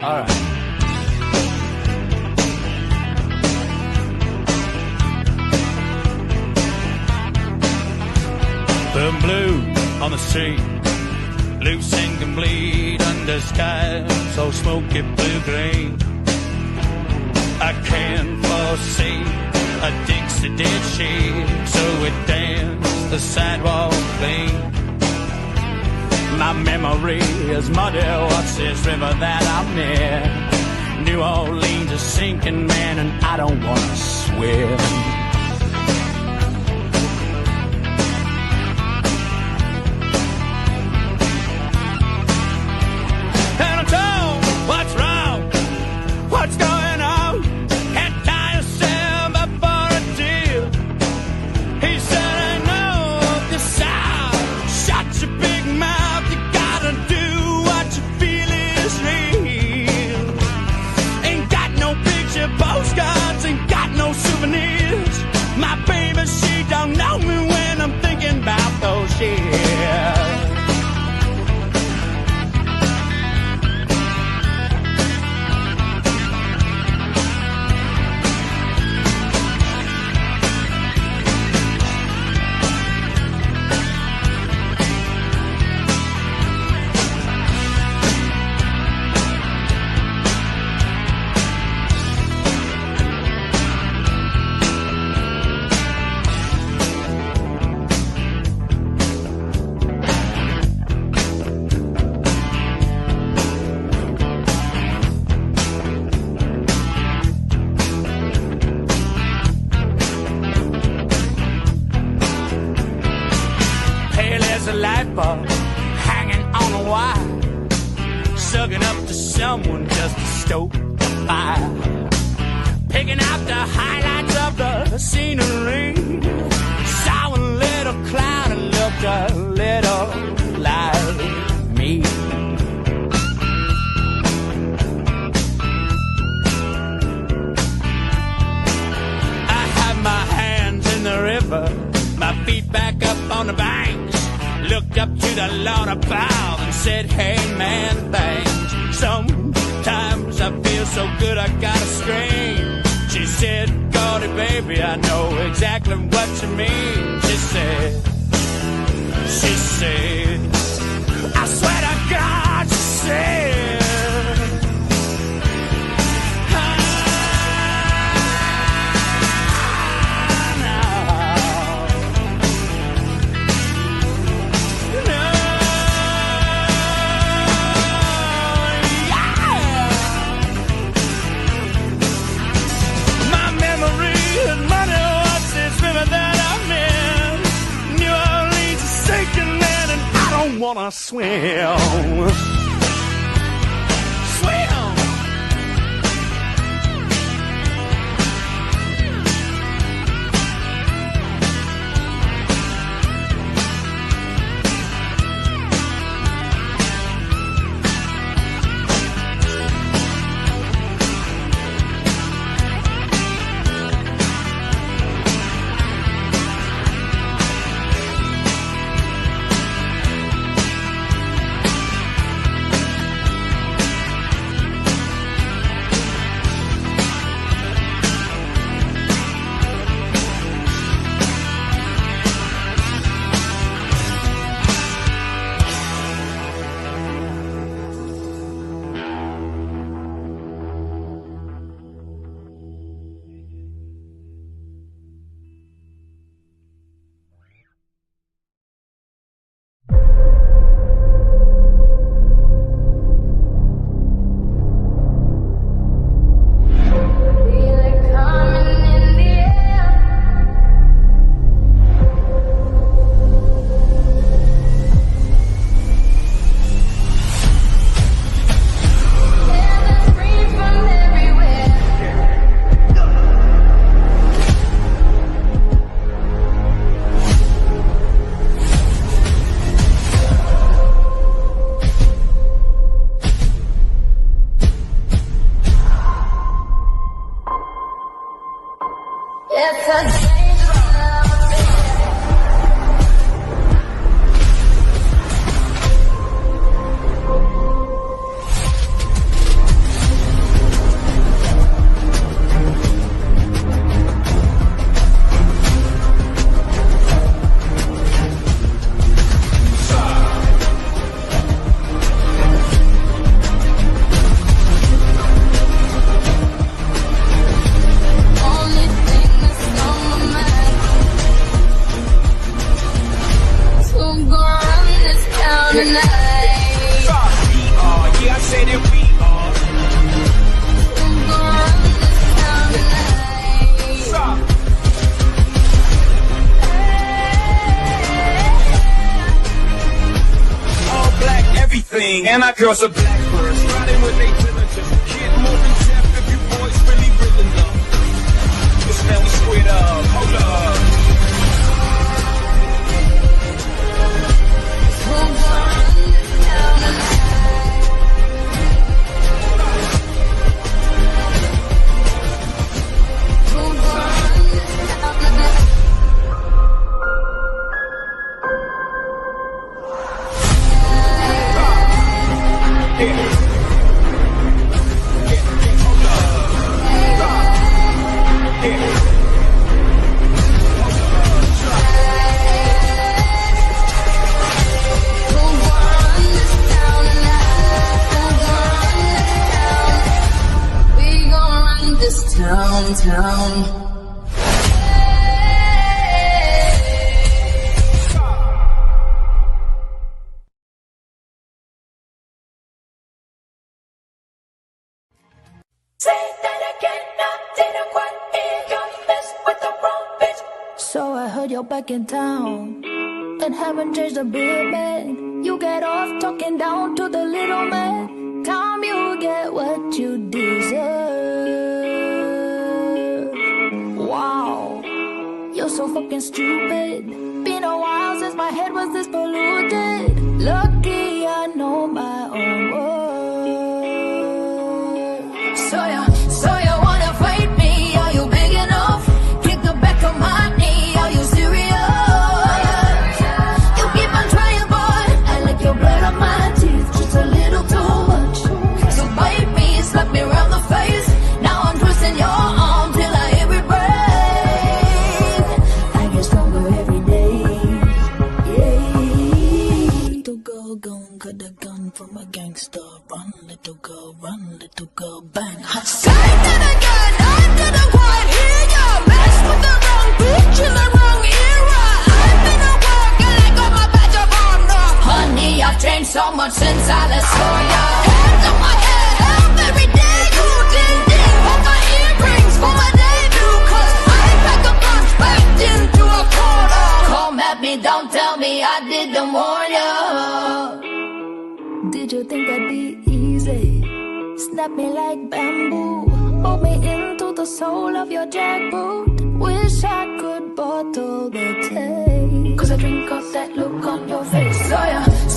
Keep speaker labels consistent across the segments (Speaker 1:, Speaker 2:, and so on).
Speaker 1: All right. Boom blue on the street, loose and complete under skies so smoky blue-green. I can't foresee a Dixie did she, so we danced the sidewalk clean. My memory is muddy, what's this river that I'm near? New Orleans is sinking, man, and I don't wanna swim. And I'm told, what's wrong? What's going on? Can't tie yourself up for a deal. He said, I know the sound. Shut your big mouth. You gotta do what you feel is real. Ain't got no picture postcards, ain't got no souvenirs. My baby, she don't know me when I'm thinking about those years. A light bulb hanging on a wire, sucking up to someone just to stoke the fire, picking out the highlights of the scenery. Saw a little cloud and looked a little like me. I had my hands in the river, my feet back up on the banks. Looked up to the Lord above and said, hey man, thanks. Sometimes I feel so good I gotta scream. She said, Gordy baby, I know exactly what you mean. She said, I swear to God, she said, wanna swim.
Speaker 2: tonight.
Speaker 1: We are, yeah, I say that we are.
Speaker 2: I'm gonna run this town tonight.
Speaker 1: Stop. All black everything, and our girls are blackbirds, riding with they diligence. Kid moving Jeff, if you boys really real enough. This man was squared up, hold up.
Speaker 2: We're gonna run this town tonight. We're gonna run this town tonight. Town.
Speaker 3: Say that again, I didn't quite hear you mess with the wrong bitch. So I heard you're back in town and haven't changed a bit, man. You get off talking down to the little man. Time you get what you deserve. Wow, you're so fucking stupid. Been a while since my head was this polluted. Lucky I know my own worth. So you wanna fight me? Are you big enough? Kick the back of my knee. Are you serious? You keep on trying, boy. I like your blood on my teeth, just a little too much. So bite me, slap me around the face. Now I'm twisting your arm till I hear it break. I get stronger every day. Yeah. Little girl gon' got a gun from a gangster. Run, little girl, bang. Say that again, I didn't quite hear ya. Mess with the wrong bitch in the wrong era. I've been at work and I got my badge of honor. Honey, I've changed so much since I last saw ya. Hands on my head, up every day. You ding ding, hold my earrings for my debut. Cause I pack a punch backed into a corner. Come at me, don't tell me I didn't warn ya. Did you think I'd be easy? Snap me like bamboo. Pull me into the sole of your jackboot. Wish I could bottle the taste. Cause I drink off that look on your face.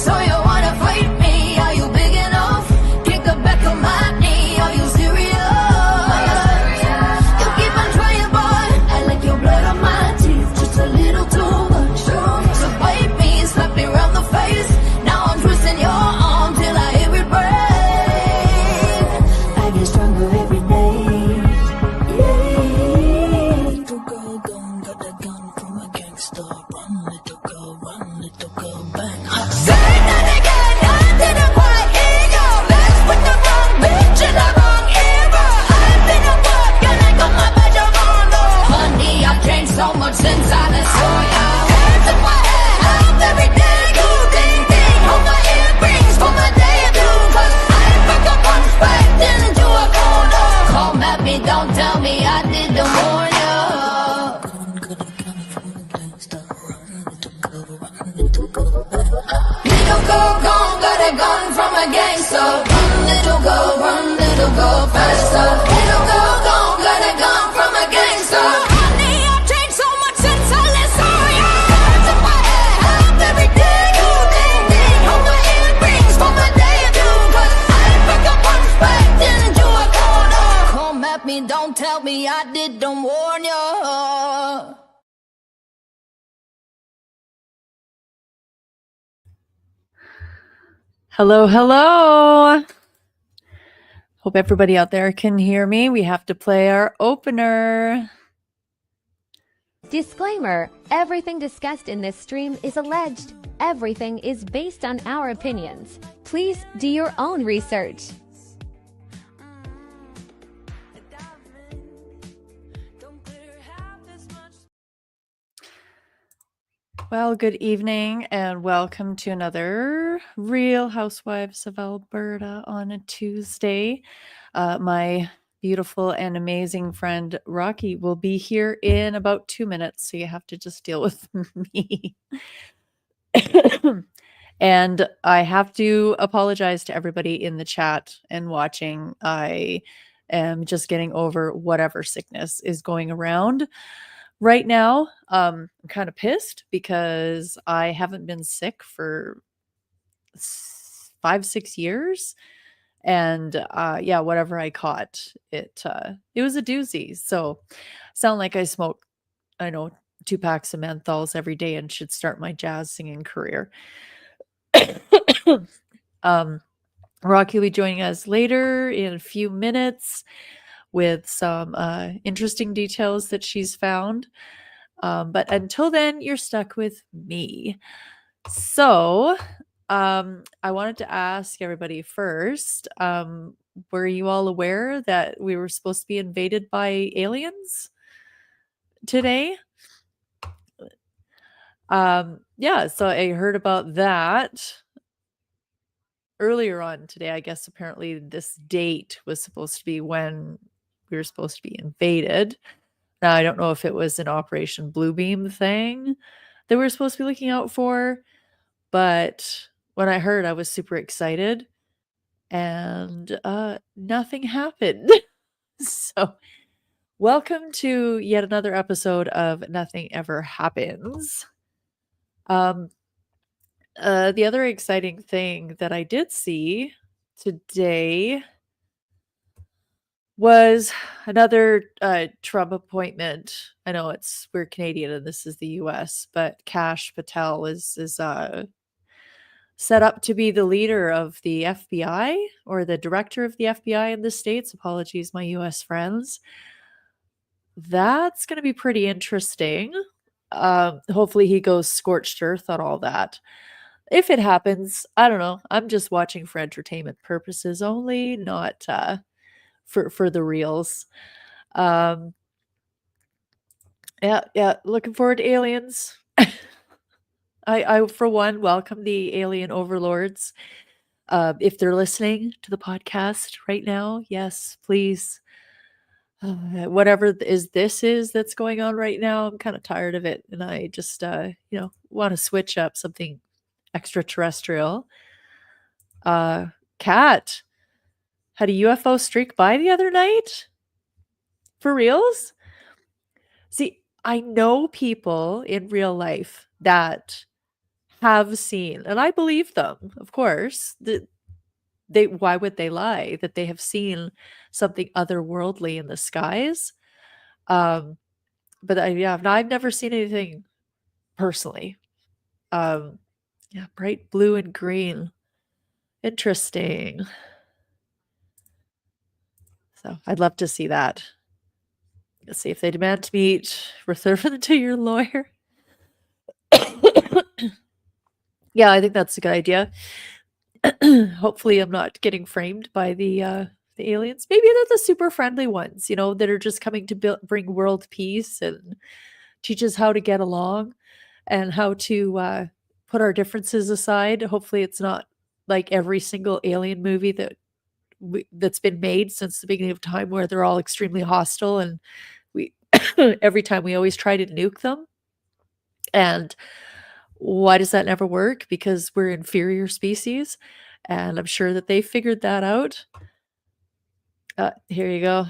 Speaker 3: So you wanna fight me? Are you big enough? Kick the back of my knee. Are you serious? You keep on trying, boy. I like your blood on my teeth, just a little too much. So bite me, slap me around the face. Now I'm twisting your arm till I hear it break. I get stronger every day. Yeah. Little girl got a gun from a gangster. Run, little girl, bang. Say that again, I didn't quite hear you. Mess with the wrong bitch in the wrong era. I've been at work and I got my badge of honor. Honey, I've changed so much since I last saw ya. Hands on my head, up every day. You ding ding, hold my earrings for my debut. Cause I pack a punch backed into a corner. Come at me, don't tell me I didn't warn ya. Little girl gone, got a gun from a gangster. Run, little girl, faster. Little girl gone, got a gun from a gangster. Honey, I've changed so much since I last saw ya. Hands on my head, up every day. You ding ding, hold my earrings for my debut. Cause I pick a punch backed into a corner. Come at me, don't tell me I didn't warn ya.
Speaker 4: Hello, hello. Hope everybody out there can hear me. We have to play our opener.
Speaker 5: Disclaimer: everything discussed in this stream is alleged. Everything is based on our opinions. Please do your own research.
Speaker 4: Well, good evening and welcome to another Real Housewives of Alberta on a Tuesday. My beautiful and amazing friend Rocky will be here in about 2 minutes, so you have to just deal with me. And I have to apologize to everybody in the chat and watching. I am just getting over whatever sickness is going around. Right now, I'm kind of pissed because I haven't been sick for 5, 6 years. And yeah, whatever I caught, it was a doozy. So sound like I smoke, I know, 2 packs of menthols every day and should start my jazz singing career. Rocky will be joining us later in a few minutes with some interesting details that she's found. But until then, you're stuck with me. So, I wanted to ask everybody first, were you all aware that we were supposed to be invaded by aliens today? Yeah, so I heard about that earlier on today. I guess apparently this date was supposed to be when we were supposed to be invaded. Now, I don't know if it was an Operation Bluebeam thing that we were supposed to be looking out for, but when I heard, I was super excited, and nothing happened. So, welcome to yet another episode of Nothing Ever Happens. The other exciting thing that I did see today was another Trump appointment. I know we're Canadian and this is the US, but Kash Patel is set up to be the leader of the FBI or the director of the FBI in the States. Apologies, my US friends. That's going to be pretty interesting. Hopefully he goes scorched earth on all that. If it happens, I don't know. I'm just watching for entertainment purposes only, not for the reals. Yeah, looking forward to aliens. I for one welcome the alien overlords. If they're listening to the podcast right now, yes, please. Whatever this is that's going on right now, I'm kind of tired of it, and I just want to switch up something extraterrestrial. Cat had a UFO streak by the other night. For reals? See, I know people in real life that have seen, and I believe them, of course. Why would they lie? That they have seen something otherworldly in the skies. But I've never seen anything personally. Yeah, bright blue and green. Interesting. So I'd love to see that. Let's see if they demand to meet. Refer them to your lawyer. Yeah, I think that's a good idea. Hopefully, I'm not getting framed by the aliens. Maybe they're the super friendly ones, that are just coming to bring world peace and teach us how to get along and how to put our differences aside. Hopefully, it's not like every single alien movie that's been made since the beginning of time, where they're all extremely hostile and we every time we always try to nuke them. And why does that never work? Because we're inferior species, and I'm sure that they figured that out. Here you go.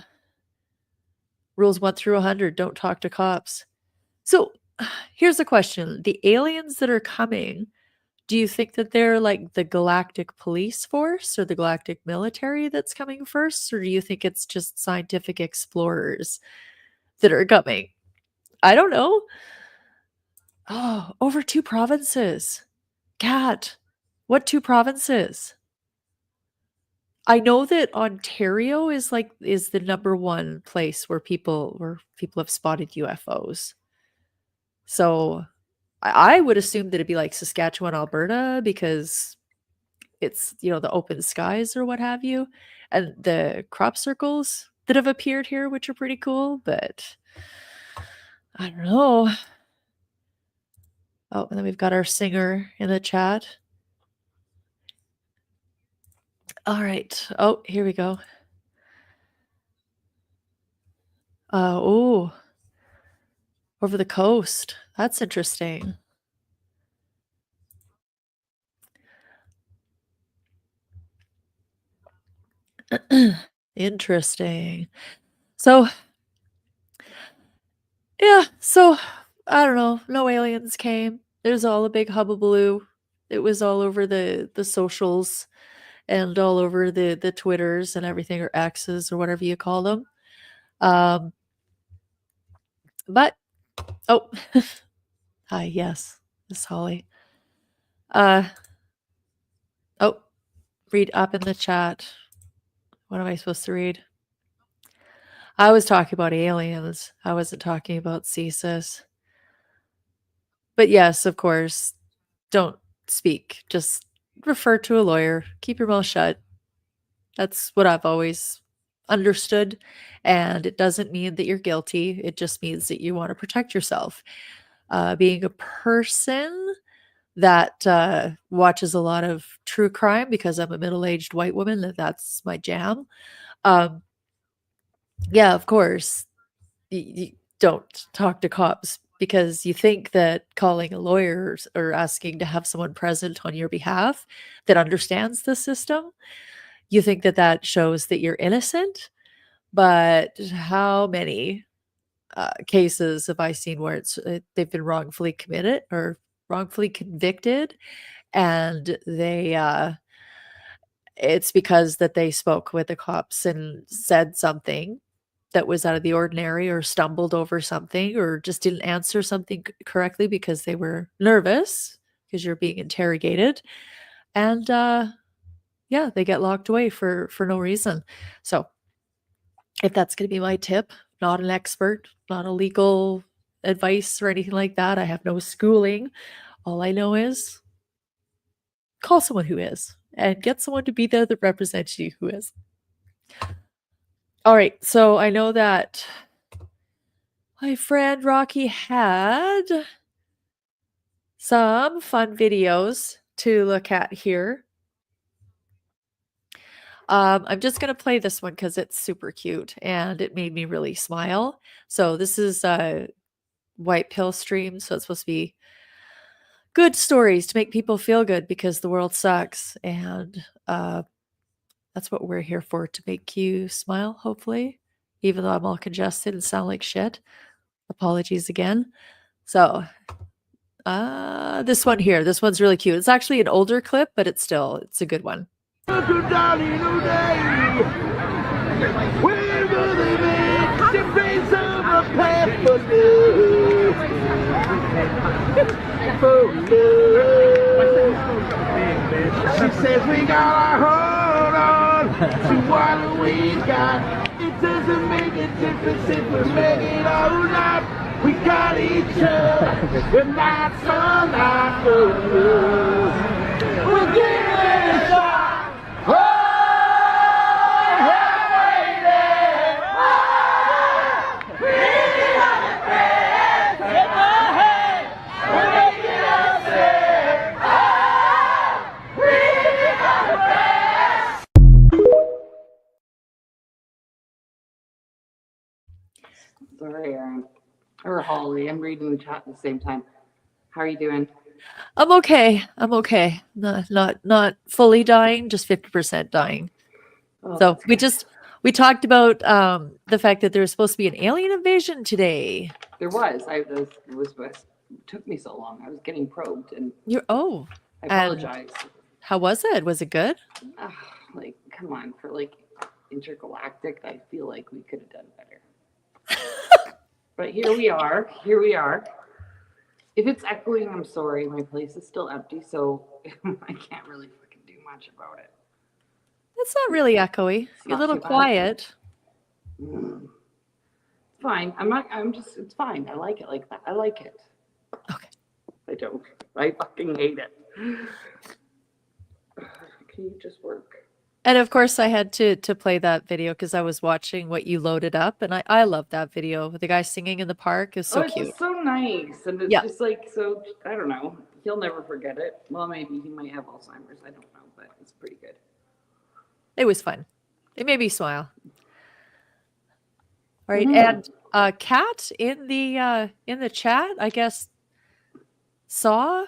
Speaker 4: Rules 1 through 100, don't talk to cops. So here's the question. The aliens that are coming, do you think that they're like the galactic police force or the galactic military that's coming first? Or do you think it's just scientific explorers that are coming? I don't know. Oh, over 2 provinces. Cat, what 2 provinces? I know that Ontario is the number 1 place where people have spotted UFOs. So I would assume that it'd be like Saskatchewan, Alberta, because it's, the open skies or what have you, and the crop circles that have appeared here, which are pretty cool, but I don't know. Oh, and then we've got our singer in the chat. All right. Oh, here we go. Oh, over the coast. That's interesting. Interesting. So, yeah, so I don't know. No aliens came. There's all a big hubbubaloo. It was all over the socials and all over the Twitters and everything, or X's or whatever you call them. But oh, hi, yes, Miss Holly. Oh, read up in the chat. What am I supposed to read? I was talking about aliens. I wasn't talking about CSIS. But yes, of course, don't speak. Just refer to a lawyer. Keep your mouth shut. That's what I've always understood. And it doesn't mean that you're guilty. It just means that you want to protect yourself. Being a person that watches a lot of true crime, because I'm a middle-aged white woman, that's my jam. Yeah, of course, you don't talk to cops because you think that calling a lawyer or asking to have someone present on your behalf that understands the system, you think that that shows that you're innocent. But how many cases have I seen where they've been wrongfully committed or wrongfully convicted, and it's because that they spoke with the cops and said something that was out of the ordinary, or stumbled over something, or just didn't answer something correctly because they were nervous because you're being interrogated, and yeah, they get locked away for no reason. So if that's going to be my tip, not an expert, not a legal advice or anything like that, I have no schooling. All I know is call someone who is, and get someone to be there that represents you who is. All right, so I know that my friend Rocky had some fun videos to look at here. I'm just going to play this one because it's super cute and it made me really smile. So this is a White Pill stream, so it's supposed to be good stories to make people feel good because the world sucks, and that's what we're here for, to make you smile, hopefully, even though I'm all congested and sound like shit. Apologies again. So this one here, this one's really cute. It's actually an older clip, but it's a good one.
Speaker 1: She says we gotta hold on to what we got. It doesn't make a difference if we make it or not. We got each other. We're not so not for love. We'll give it a shot. Oh, waiting. Oh, really on the bed. Hit my head. We're making us sick. Oh, really on the bed.
Speaker 6: Sorry, Aaron. Or Holly. I'm reading the chat at the same time. How are you doing?
Speaker 4: I'm okay. I'm okay. Not fully dying, just 50% dying.
Speaker 6: Oh,
Speaker 4: So
Speaker 6: that's
Speaker 4: we talked about the fact that there was supposed to be an alien invasion today.
Speaker 6: there was. It took me so long. I was getting probed, and
Speaker 4: I
Speaker 6: I apologize.
Speaker 4: How was it? Was it good?
Speaker 6: Like, come on, for like intergalactic, I feel like we could have done better. But here we are. Here we are. If it's echoing, I'm sorry. My place is still empty, so I can't really fucking do much about it.
Speaker 4: It's not really echoey. You're a
Speaker 6: not
Speaker 4: little
Speaker 6: too bad.
Speaker 4: quiet.
Speaker 6: It's fine. It's fine. I like it like that. I like it.
Speaker 4: Okay.
Speaker 6: I don't. I fucking hate it. Can you just work?
Speaker 4: And of course, I had to play that video because I was watching what you loaded up, and I love that video. The guy singing in the park is so
Speaker 6: It's
Speaker 4: cute.
Speaker 6: just so nice, and it's
Speaker 4: Yeah.
Speaker 6: just like so. I don't know. He'll never forget it. Well, maybe he might have Alzheimer's. I don't know, but it's pretty good.
Speaker 4: It was fun. It made me smile. All right,
Speaker 6: Mhm.
Speaker 4: and Kat in the chat, I guess, saw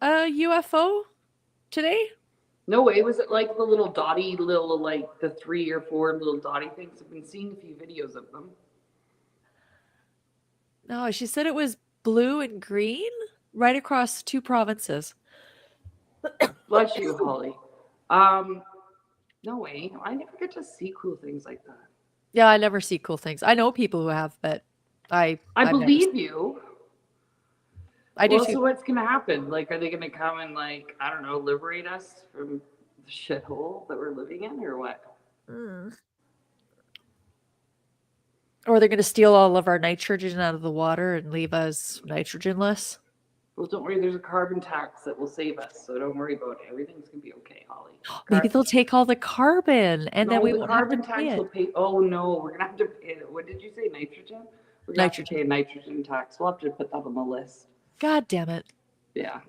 Speaker 4: a UFO today.
Speaker 6: No way. Was it like the little dotty, little like the 3 or 4 little dotty things? I've been seeing a few videos of them.
Speaker 4: No, she said it was blue and green right across 2 provinces.
Speaker 6: Bless you, Holly. No way. I never get to see cool things like that.
Speaker 4: Yeah, I never see cool things. I know people who have, but I've never
Speaker 6: believe you.
Speaker 4: I do
Speaker 6: Well,
Speaker 4: too.
Speaker 6: so what's gonna happen? Like, are they gonna come and like, I don't know, liberate us from the shithole that we're living in, or what?
Speaker 4: Or they're going to steal all of our nitrogen out of the water and leave us nitrogenless.
Speaker 6: Well, don't worry. There's a carbon tax that will save us, so don't worry about it. Everything's gonna be okay, Holly.
Speaker 4: Maybe they'll take all the carbon and then
Speaker 6: No,
Speaker 4: we
Speaker 6: the
Speaker 4: won't have to
Speaker 6: carbon
Speaker 4: pay
Speaker 6: tax
Speaker 4: it.
Speaker 6: will pay. Oh no, we're gonna have to pay it. What did you say? Nitrogen? We're gonna have to pay a nitrogen tax. We'll have to put that on the list.
Speaker 4: God damn it.
Speaker 6: Yeah.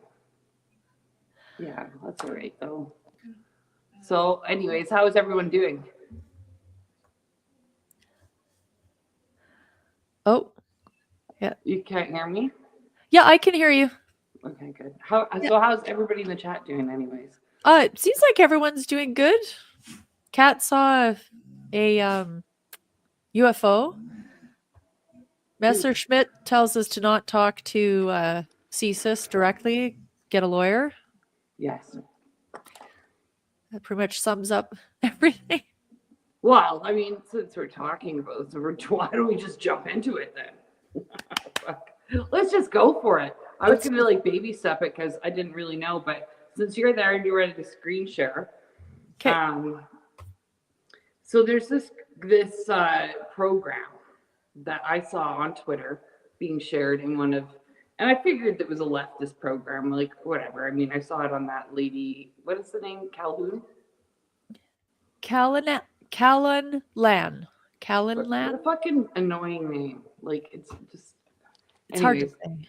Speaker 6: Yeah, that's all right though. So, anyways, how is everyone doing?
Speaker 4: Oh,
Speaker 6: You can't hear me?
Speaker 4: yeah, I can hear you.
Speaker 6: Okay, good. So how's everybody in the chat doing anyways?
Speaker 4: It seems like everyone's doing good. Kat saw a UFO. Messerschmitt tells us to not talk to CSIS directly. Get a lawyer.
Speaker 6: Yes.
Speaker 4: That pretty much sums up everything.
Speaker 6: Well, I mean, since we're talking about it, why don't we just jump into it then? Let's just go for it. I was gonna like baby step it because I didn't really know, but since you're there and you're ready to screen share,
Speaker 4: Okay.
Speaker 6: So there's this program that I saw on Twitter being shared in one of, and I figured it was a leftist program, like whatever. I mean, I saw it on that lady. What is the name? Calhoun.
Speaker 4: Callan Lan. Callan
Speaker 6: What a
Speaker 4: Lan?
Speaker 6: fucking annoying name. Like it's just.
Speaker 4: It's hard to
Speaker 6: Anyways,
Speaker 4: say.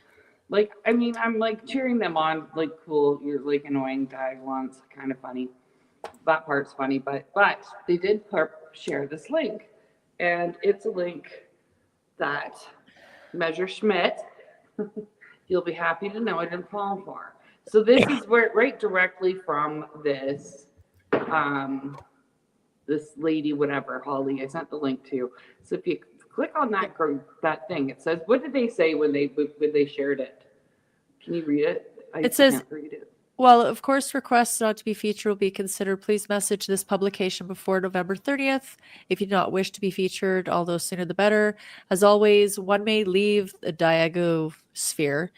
Speaker 6: like, I mean, I'm like cheering them on, like, cool, you're like annoying guy once, kind of funny. That part's funny, but they did share this link, and it's a link that Messerschmitt, you'll be happy to know I didn't fall for. So this is where right directly from this, this lady, whatever, Holly, I sent the link to. So if you click on that thing, it says, what did they say when they shared it? Can you read it?
Speaker 4: It says,
Speaker 6: can't read it.
Speaker 4: well, of course, requests not to be featured will be considered. Please message this publication before November 30th. If you do not wish to be featured, although sooner the better. As always, one may leave the Diageo sphere.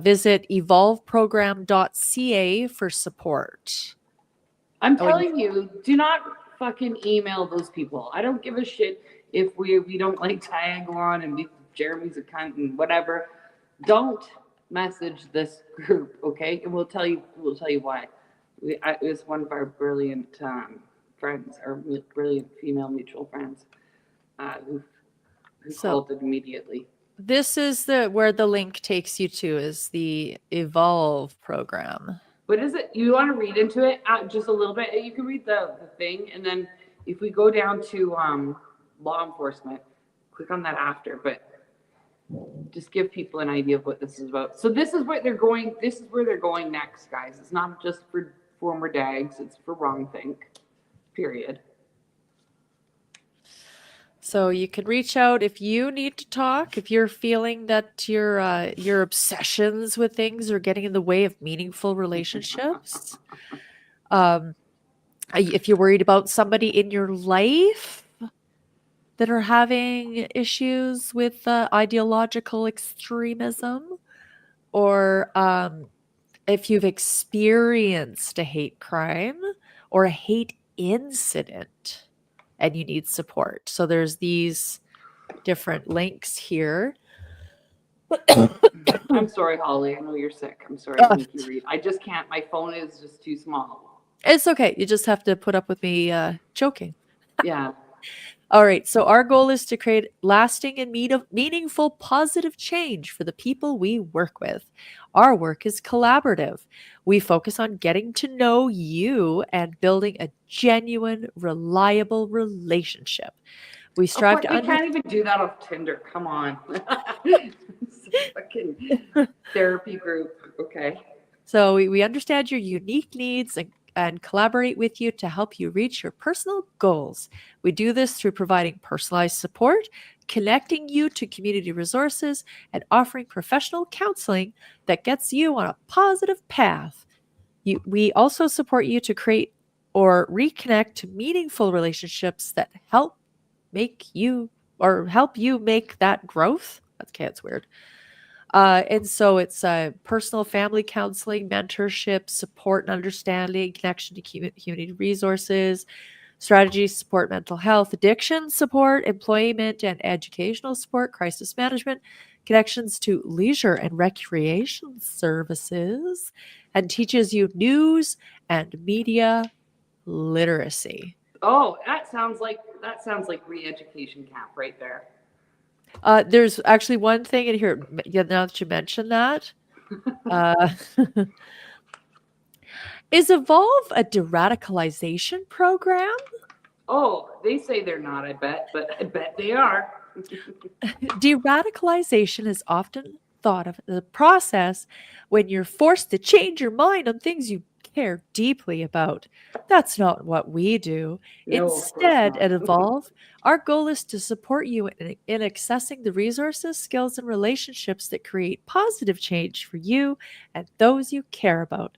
Speaker 4: Visit evolveprogram.ca for support.
Speaker 6: I'm telling you, do not fucking email those people. I don't give a shit if we don't like Diagolon and Jeremy's a cunt and whatever. Don't message this group, okay? And we'll tell you why. It was one of our brilliant friends, our brilliant female mutual friends, who called it immediately.
Speaker 4: This is where the link takes you to, is the Evolve program.
Speaker 6: What is it? You want to read into it just a little bit? You can read the thing, and then if we go down to law enforcement, click on that after, but just give people an idea of what this is about. So this is what they're going, this is where they're going next, guys. It's not just for former DAGs, it's for Wrongthink, period.
Speaker 4: So you can reach out if you need to talk, if you're feeling that your obsessions with things are getting in the way of meaningful relationships. If you're worried about somebody in your life that are having issues with ideological extremism, or if you've experienced a hate crime or a hate incident and you need support. So there's these different links here.
Speaker 6: I'm sorry, Holly. I know you're sick. I'm sorry to make you read. I just can't. My phone is just too small.
Speaker 4: It's okay. You just have to put up with me joking.
Speaker 6: Yeah.
Speaker 4: All right. So our goal is to create lasting and meaningful positive change for the people we work with. Our work is collaborative. We focus on getting to know you and building a genuine, reliable relationship. We
Speaker 6: Of
Speaker 4: strive
Speaker 6: course,
Speaker 4: to
Speaker 6: we
Speaker 4: understand.
Speaker 6: can't even do that off Tinder. Come on. It's a fucking therapy group. Okay.
Speaker 4: So we understand your unique needs and collaborate with you to help you reach your personal goals. We do this through providing personalized support, connecting you to community resources, and offering professional counseling that gets you on a positive path. We also support you to create or reconnect to meaningful relationships that help you make that growth. Okay, that's weird. And so it's personal family counseling, mentorship, support and understanding, connection to community resources, strategies, support mental health, addiction support, employment and educational support, crisis management, connections to leisure and recreation services, and teaches you news and media literacy.
Speaker 6: Oh, that sounds like re-education camp right there.
Speaker 4: There's actually one thing in here, yeah, now that you mention that. Uh, Is Evolve a de-radicalization program?
Speaker 6: Oh, they say they're not, I bet, but I bet they are.
Speaker 4: De-radicalization is often thought of as a process when you're forced to change your mind on things you care deeply about. That's not what we do.
Speaker 6: No, of course
Speaker 4: Instead,
Speaker 6: not.
Speaker 4: at Evolve, our goal is to support you in accessing the resources, skills, and relationships that create positive change for you and those you care about.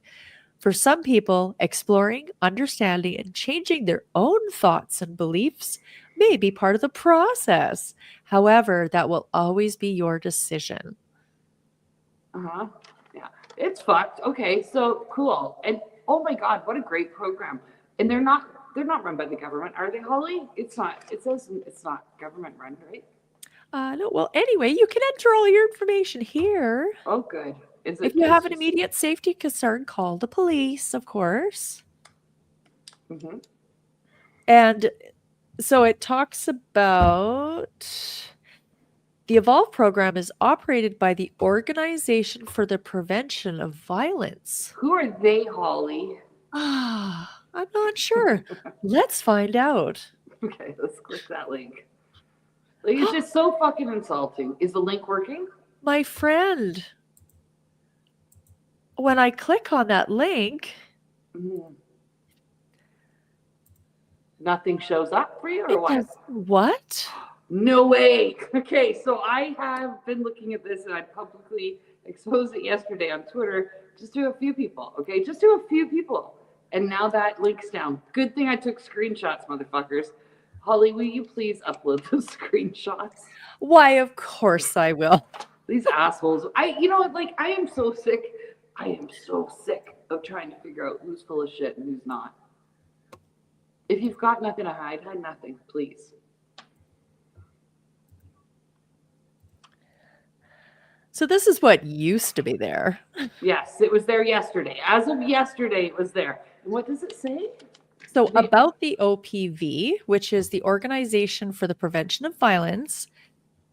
Speaker 4: For some people, exploring, understanding, and changing their own thoughts and beliefs may be part of the process. However, that will always be your decision.
Speaker 6: Uh-huh. Yeah. It's fucked. Okay, so cool. And oh my God, what a great program. And they're not run by the government, are they, Holly? It's not. It says it's not government run, right?
Speaker 4: No, well, anyway, you can enter all your information here.
Speaker 6: Oh, good. Is
Speaker 4: If
Speaker 6: it?
Speaker 4: you
Speaker 6: It's
Speaker 4: have an
Speaker 6: just-
Speaker 4: immediate safety concern, call the police, of course.
Speaker 6: Mhm.
Speaker 4: And so it talks about the Evolve program is operated by the Organization for the Prevention of Violence.
Speaker 6: Who are they, Holly?
Speaker 4: I'm not sure. Let's find out.
Speaker 6: Okay, let's click that link. Like, it's just so fucking insulting. Is the link working?
Speaker 4: My friend, when I click on that link,
Speaker 6: Mhm. Nothing shows up for you, or
Speaker 4: it
Speaker 6: what?
Speaker 4: does what?
Speaker 6: No way. Okay, so I have been looking at this and I publicly exposed it yesterday on Twitter just to a few people. Okay, just to a few people. And now that link's down. Good thing I took screenshots, motherfuckers. Holly, will you please upload those screenshots?
Speaker 4: Why, of course I will.
Speaker 6: These assholes. I am so sick. I am so sick of trying to figure out who's full of shit and who's not. If you've got nothing to hide, hide nothing, please.
Speaker 4: So this is what used to be there.
Speaker 6: Yes, it was there yesterday. As of yesterday, it was there. And what does it say?
Speaker 4: So about the OPV, which is the Organization for the Prevention of Violence,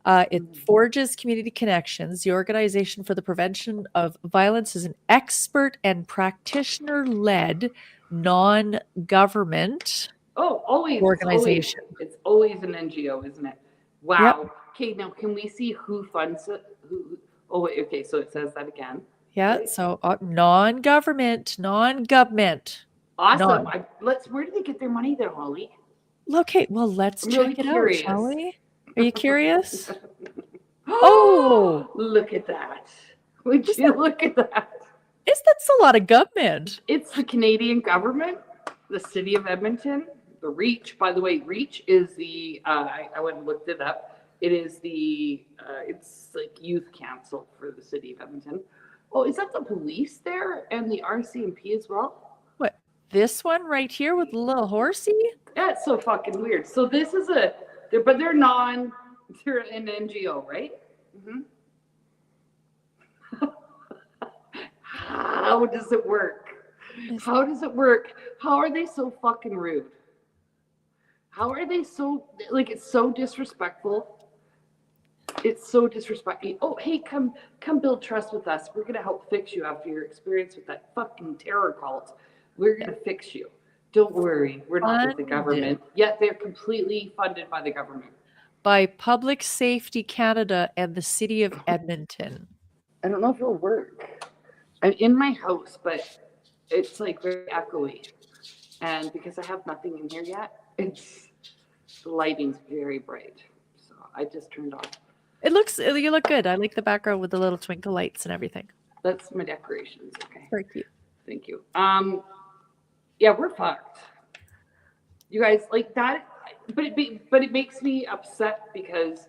Speaker 4: it forges community connections. The Organization for the Prevention of Violence is an expert and practitioner-led non-government
Speaker 6: Oh, always
Speaker 4: organization.
Speaker 6: It's always an NGO, isn't it? Wow. Okay, now can we see who funds it? Who? Oh, wait, okay. So it says that again.
Speaker 4: Yeah, so non-government.
Speaker 6: Awesome.
Speaker 4: None.
Speaker 6: Where do they get their money there, Holly?
Speaker 4: Okay, well, let's
Speaker 6: I'm
Speaker 4: check
Speaker 6: really
Speaker 4: it
Speaker 6: curious.
Speaker 4: out, shall we? Are you curious? Oh!
Speaker 6: Look at that. Would you look at that?
Speaker 4: That's a lot of government.
Speaker 6: It's the Canadian government, the city of Edmonton, the Reach. By the way, Reach is the, I went and looked it up. It is the, it's like youth council for the city of Edmonton. Oh, is that the police there and the RCMP as well?
Speaker 4: What? This one right here with the little horsey?
Speaker 6: That's so fucking weird. So this is they're an NGO, right? Mm-hmm. How does it work? How does it work? How are they so fucking rude? How are they so, like, it's so disrespectful. It's so disrespectful. Oh, hey, come build trust with us. We're gonna help fix you after your experience with that fucking terror cult. We're gonna fix you. Don't worry, we're not with the government. Yet they're completely funded by the government.
Speaker 4: By Public Safety Canada and the City of Edmonton.
Speaker 6: I don't know if it'll work. I'm in my house, but it's like very echoey. And because I have nothing in here yet, the lighting's very bright. So I just turned off.
Speaker 4: You look good. I like the background with the little twinkle lights and everything.
Speaker 6: That's my decorations. Okay.
Speaker 4: Very cute.
Speaker 6: Thank you. Yeah, we're fucked. You guys like that, but it makes me upset because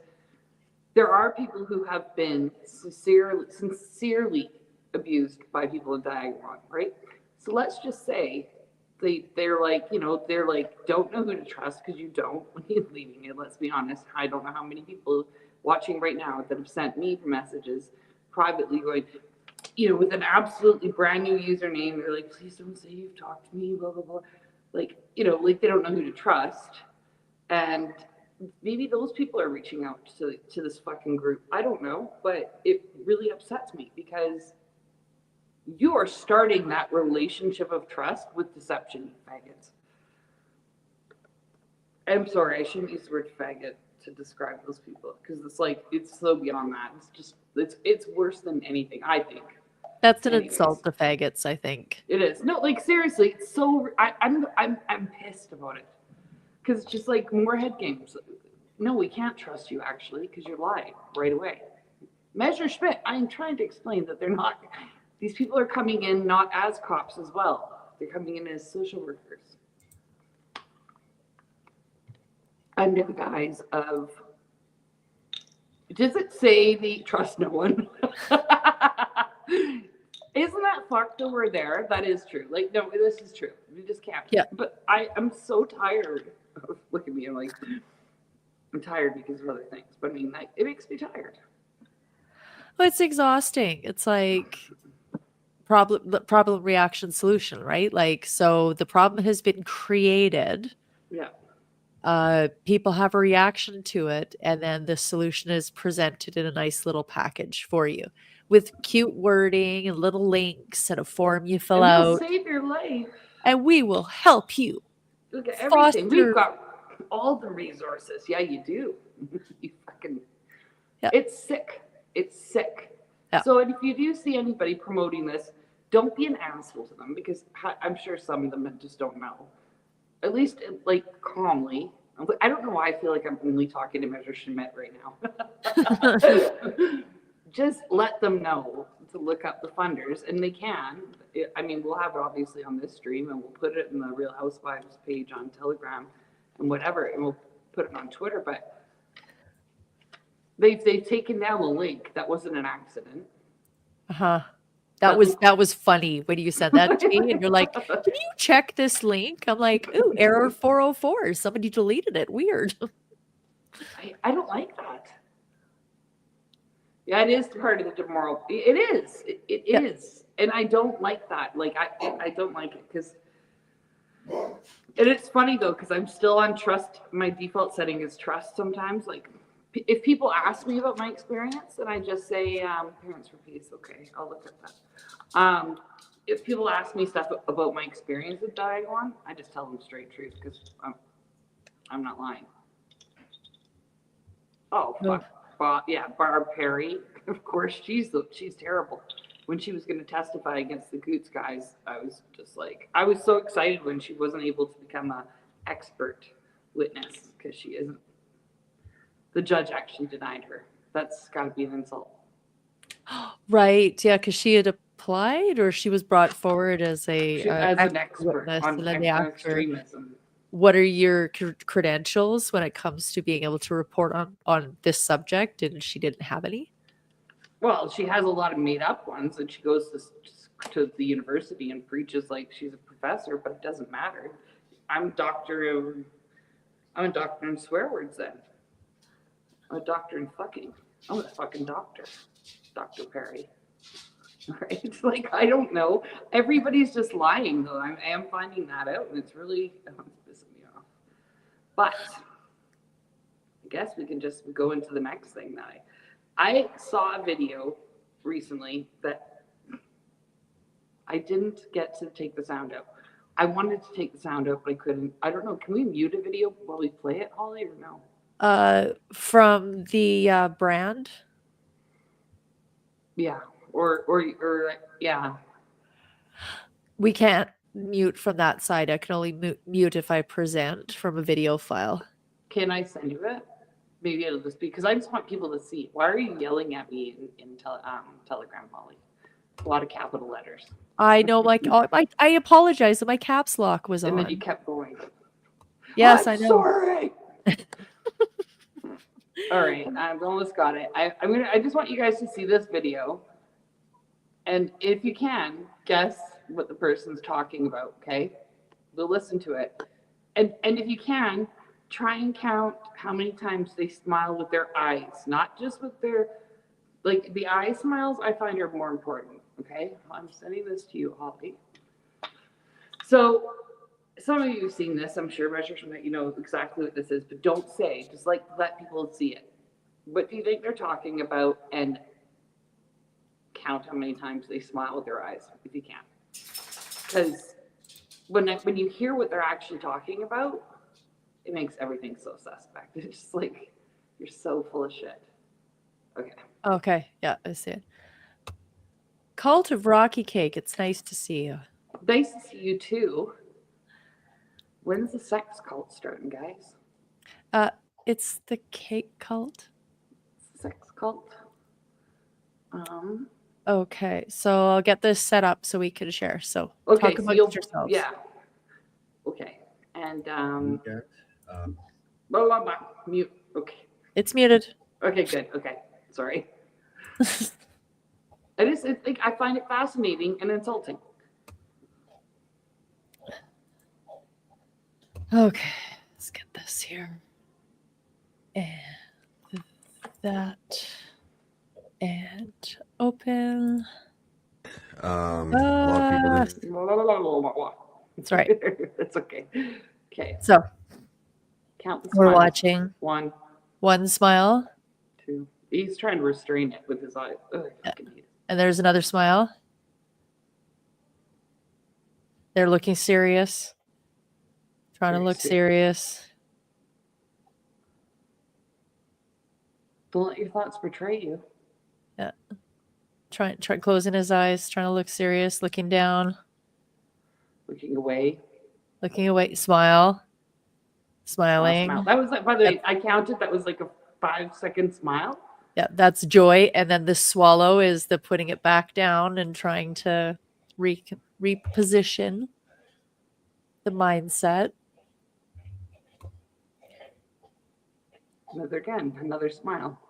Speaker 6: there are people who have been sincerely abused by people in Diagwan, right? So let's just say they're like, don't know who to trust because you don't when you're leaving it. Let's be honest. I don't know how many people watching right now that have sent me messages privately going, with an absolutely brand new username. They're like, please don't say you've talked to me, blah, blah, blah. Like they don't know who to trust. And maybe those people are reaching out to this fucking group. I don't know, but it really upsets me because you are starting that relationship of trust with deception, you faggots. I'm sorry, I shouldn't use the word faggot to describe those people because it's so beyond that. It's worse than anything, I think.
Speaker 4: That's an insult to faggots, I think.
Speaker 6: It is. No, like seriously, it's so I'm pissed about it. Because it's just like more head games. No, we can't trust you actually, because you're lying right away. Measure Schmidt, I'm trying to explain that they're not, these people are coming in not as cops as well. They're coming in as social workers. Under the guise of, does it say the trust no one? Isn't that fucked that we're there? That is true. Like, no, this is true. We just can't.
Speaker 4: Yeah.
Speaker 6: But I'm so tired. Look at me. I'm tired because of other things. But I mean, it makes me tired.
Speaker 4: Well, it's exhausting. It's like problem reaction solution, right? Like, so the problem has been created.
Speaker 6: Yeah.
Speaker 4: People have a reaction to it, and then the solution is presented in a nice little package for you with cute wording and little links and a form you fill out.
Speaker 6: Save your life.
Speaker 4: And we will help you.
Speaker 6: Look at everything. We've got all the resources. Yeah, you do. You fucking.
Speaker 4: Yeah.
Speaker 6: It's sick. It's sick.
Speaker 4: Yeah.
Speaker 6: So if you do see anybody promoting this, don't be an asshole to them because I'm sure some of them just don't know. At least like calmly. I don't know why I feel like I'm only talking to Measure Schmidt right now. Just let them know to look up the funders, and they can. I mean, we'll have it obviously on this stream, and we'll put it in the Real Housewives page on Telegram and whatever, and we'll put it on Twitter. But they've taken down the link. That wasn't an accident.
Speaker 4: That was funny when you said that to me, and you're like, "Can you check this link?" I'm like, "Ooh, error 404. Somebody deleted it. Weird."
Speaker 6: I don't like that. Yeah, it is part of the demoralization. It is. It is. And I don't like that. Like, I don't like it because, and it's funny though, because I'm still on trust. My default setting is trust sometimes. Like, if people ask me about my experience and I just say, Parents for Peace, okay, I'll look at that. If people ask me stuff about my experience with Diagwan, I just tell them straight truth because I'm not lying. Oh, fuck. Barb Perry, of course, she's terrible. When she was going to testify against the Goots guys, I was just like, I was so excited when she wasn't able to become an expert witness because she isn't. The judge actually denied her. That's got to be an insult.
Speaker 4: Right, yeah, because she had applied, or she was brought forward as
Speaker 6: an expert
Speaker 4: witness,
Speaker 6: on
Speaker 4: and then they asked her,
Speaker 6: extremism.
Speaker 4: what are your credentials when it comes to being able to report on this subject? And she didn't have any. Well,
Speaker 6: she has a lot of made up ones, and she goes to the university and preaches like she's a professor, but it doesn't matter. I'm a doctor in swear words then. I'm a doctor in fucking. I'm a fucking doctor. Dr. Perry. right? Like, I don't know. Everybody's just lying, though. I am finding that out, and it's really it's pissing me off. But I guess we can just go into the next thing that I saw a video recently that I didn't get to take the sound out. I wanted to take the sound out, but I couldn't. I don't know. Can we mute a video while we play it, Holly, or no?
Speaker 4: From the brand.
Speaker 6: Yeah. Or yeah.
Speaker 4: We can't mute from that side. I can only mute if I present from a video file.
Speaker 6: Can I send you it? Maybe it'll just be because I just want people to see. Why are you yelling at me in Telegram, Holly? A lot of capital letters.
Speaker 4: I know, I apologize. My caps lock was on.
Speaker 6: And then you kept going.
Speaker 4: Yes,
Speaker 6: I'm
Speaker 4: I know.
Speaker 6: Sorry. All right, I've almost got it. I just want you guys to see this video, and if you can, guess what the person's talking about. Okay, we'll listen to it, and if you can, try and count how many times they smile with their eyes, not just with their, like, the eye smiles. I find are more important. Okay, I'm sending this to you, Holly. So some of you have seen this, I'm sure, Measures from that, you know exactly what this is, but don't say, just like let people see it. What do you think they're talking about, and count how many times they smile with their eyes, if you can. Because when you hear what they're actually talking about, it makes everything so suspect. It's just like, you're so full of shit. Okay.
Speaker 4: Okay, yeah, I see it. Cult of Rocky Cake, it's nice to see you.
Speaker 6: Nice to see you too. When's the sex cult starting, guys?
Speaker 4: It's the cake cult.
Speaker 6: Sex cult.
Speaker 4: Okay, so I'll get this set up so we can share. So
Speaker 6: Okay,
Speaker 4: talk
Speaker 6: so
Speaker 4: amongst yourselves.
Speaker 6: yeah. Okay, and
Speaker 7: Okay.
Speaker 6: blah blah blah. Mute. Okay.
Speaker 4: It's muted.
Speaker 6: Okay, good. Okay, sorry. I find it fascinating and insulting.
Speaker 4: Okay, let's get this here. And that. And open.
Speaker 7: A lot of people did.
Speaker 6: Blah, blah, blah, blah, blah, blah.
Speaker 4: That's right.
Speaker 6: That's okay. Okay,
Speaker 4: So
Speaker 6: count the
Speaker 4: we're
Speaker 6: smiles.
Speaker 4: watching 1 smile,
Speaker 6: 2. He's trying to restrain it with his eyes. Ugh, I fucking hate it.
Speaker 4: and there's another smile. They're looking serious. Trying to
Speaker 6: Very
Speaker 4: look
Speaker 6: serious.
Speaker 4: serious.
Speaker 6: Don't let your thoughts betray you.
Speaker 4: Try closing his eyes, trying to look serious, looking down,
Speaker 6: Looking away.
Speaker 4: looking away, smile, smiling.
Speaker 6: Smile. That was like, by the way, I counted. That was like a 5-second smile.
Speaker 4: Yeah, that's joy. And then the swallow is the putting it back down and trying to reposition the mindset.
Speaker 6: Another smile.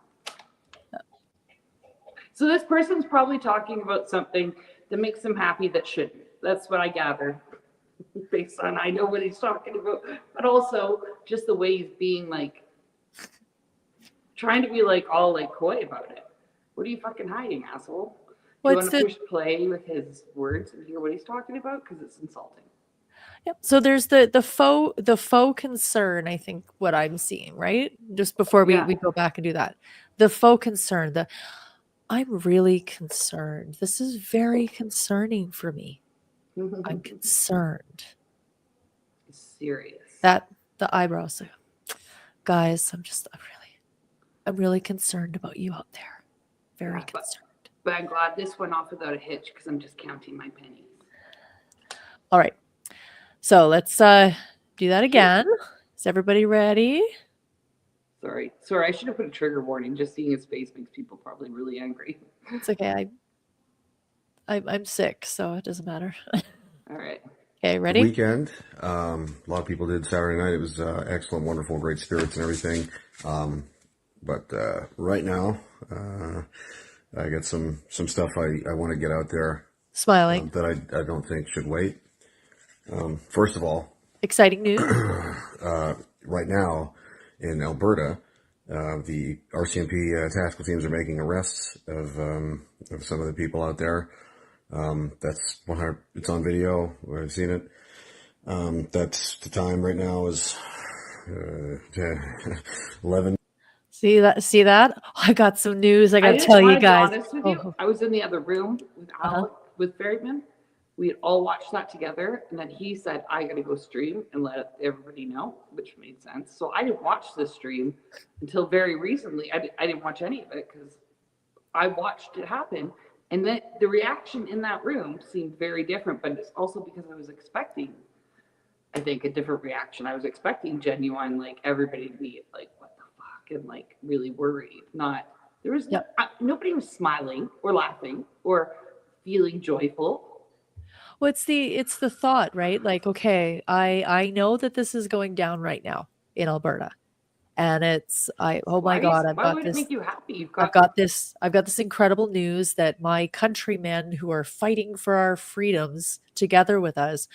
Speaker 6: So this person's probably talking about something that makes him happy that shouldn't. That's what I gather based on I know what he's talking about, but also just the way he's being like, trying to be like all like coy about it. What are you fucking hiding, asshole? Do you
Speaker 4: What's
Speaker 6: want to
Speaker 4: the
Speaker 6: push play with his words and hear what he's talking about? Because it's insulting.
Speaker 4: Yep. So there's the faux concern, I think, what I'm seeing, right? Just before we go back and do that. The faux concern, I'm really concerned. This is very concerning for me. I'm concerned.
Speaker 6: Serious.
Speaker 4: That the eyebrows, guys, I'm really concerned about you out there. Very
Speaker 6: Yeah,
Speaker 4: concerned.
Speaker 6: But I'm glad this went off without a hitch because I'm just counting my pennies.
Speaker 4: All right. So let's do that again. Is everybody ready?
Speaker 6: Sorry, I should have put a trigger warning. Just seeing his face makes people probably really angry.
Speaker 4: It's okay. I'm sick, so it doesn't matter.
Speaker 6: All right.
Speaker 4: Okay, ready?
Speaker 7: Weekend. A lot of people did Saturday night. It was excellent, wonderful, great spirits and everything. But right now, I got some stuff I want to get out there
Speaker 4: Smiling.
Speaker 7: that I don't think should wait. First of all,
Speaker 4: Exciting news.
Speaker 7: right now in Alberta, the RCMP task teams are making arrests of some of the people out there. That's 100. It's on video. I've seen it. That's the time right now is 11.
Speaker 4: See that? See that? I got some news. I
Speaker 6: I
Speaker 4: gotta
Speaker 6: didn't
Speaker 4: tell you
Speaker 6: want to be
Speaker 4: guys.
Speaker 6: honest with you.
Speaker 4: Oh,
Speaker 6: I was in the other room with
Speaker 4: uh-huh.
Speaker 6: Alec, with Ferryman. We had all watched that together, and then he said, "I got to go stream and let everybody know," which made sense. So I didn't watch the stream until very recently. I didn't watch any of it because I watched it happen, and then the reaction in that room seemed very different. But it's also because I was expecting, I think, a different reaction. I was expecting genuine, like everybody to be like, "What the fuck," and like really worried. Not there was
Speaker 4: Yep.
Speaker 6: nobody was smiling or laughing or feeling joyful.
Speaker 4: Well, it's the thought, right? Like, okay, I know that this is going down right now in Alberta, and oh my God,
Speaker 6: Why would it make you happy?
Speaker 4: I've got this incredible news that my countrymen who are fighting for our freedoms together with us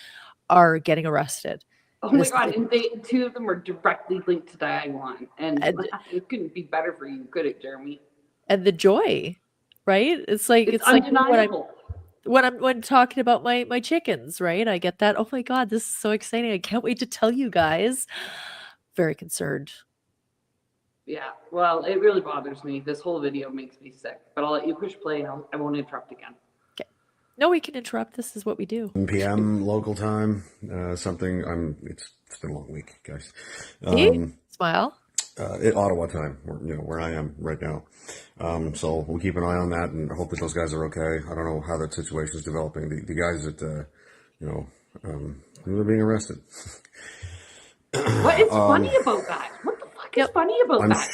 Speaker 4: are getting arrested.
Speaker 6: Oh my
Speaker 4: This is
Speaker 6: God! And two of them are directly linked to Diagwan, and
Speaker 4: and
Speaker 6: it couldn't be better for you, could it, Jeremy?
Speaker 4: and the joy, right?
Speaker 6: It's
Speaker 4: It's like
Speaker 6: undeniable.
Speaker 4: when talking about my chickens, right? I get that. Oh my God, this is so exciting. I can't wait to tell you guys. Very concerned.
Speaker 6: Yeah. Well, it really bothers me. This whole video makes me sick. But I'll let you push play, and I won't interrupt again.
Speaker 4: Okay. No, we can interrupt. This is what we do.
Speaker 7: 1 p.m. local time. Something. It's been a long week, guys.
Speaker 4: See? Smile.
Speaker 7: Ottawa time, where I am right now. So we'll keep an eye on that and hope that those guys are okay. I don't know how that situation is developing. The guys that, they're being arrested.
Speaker 6: What is funny about that? What the fuck is funny about
Speaker 7: I'm
Speaker 6: that?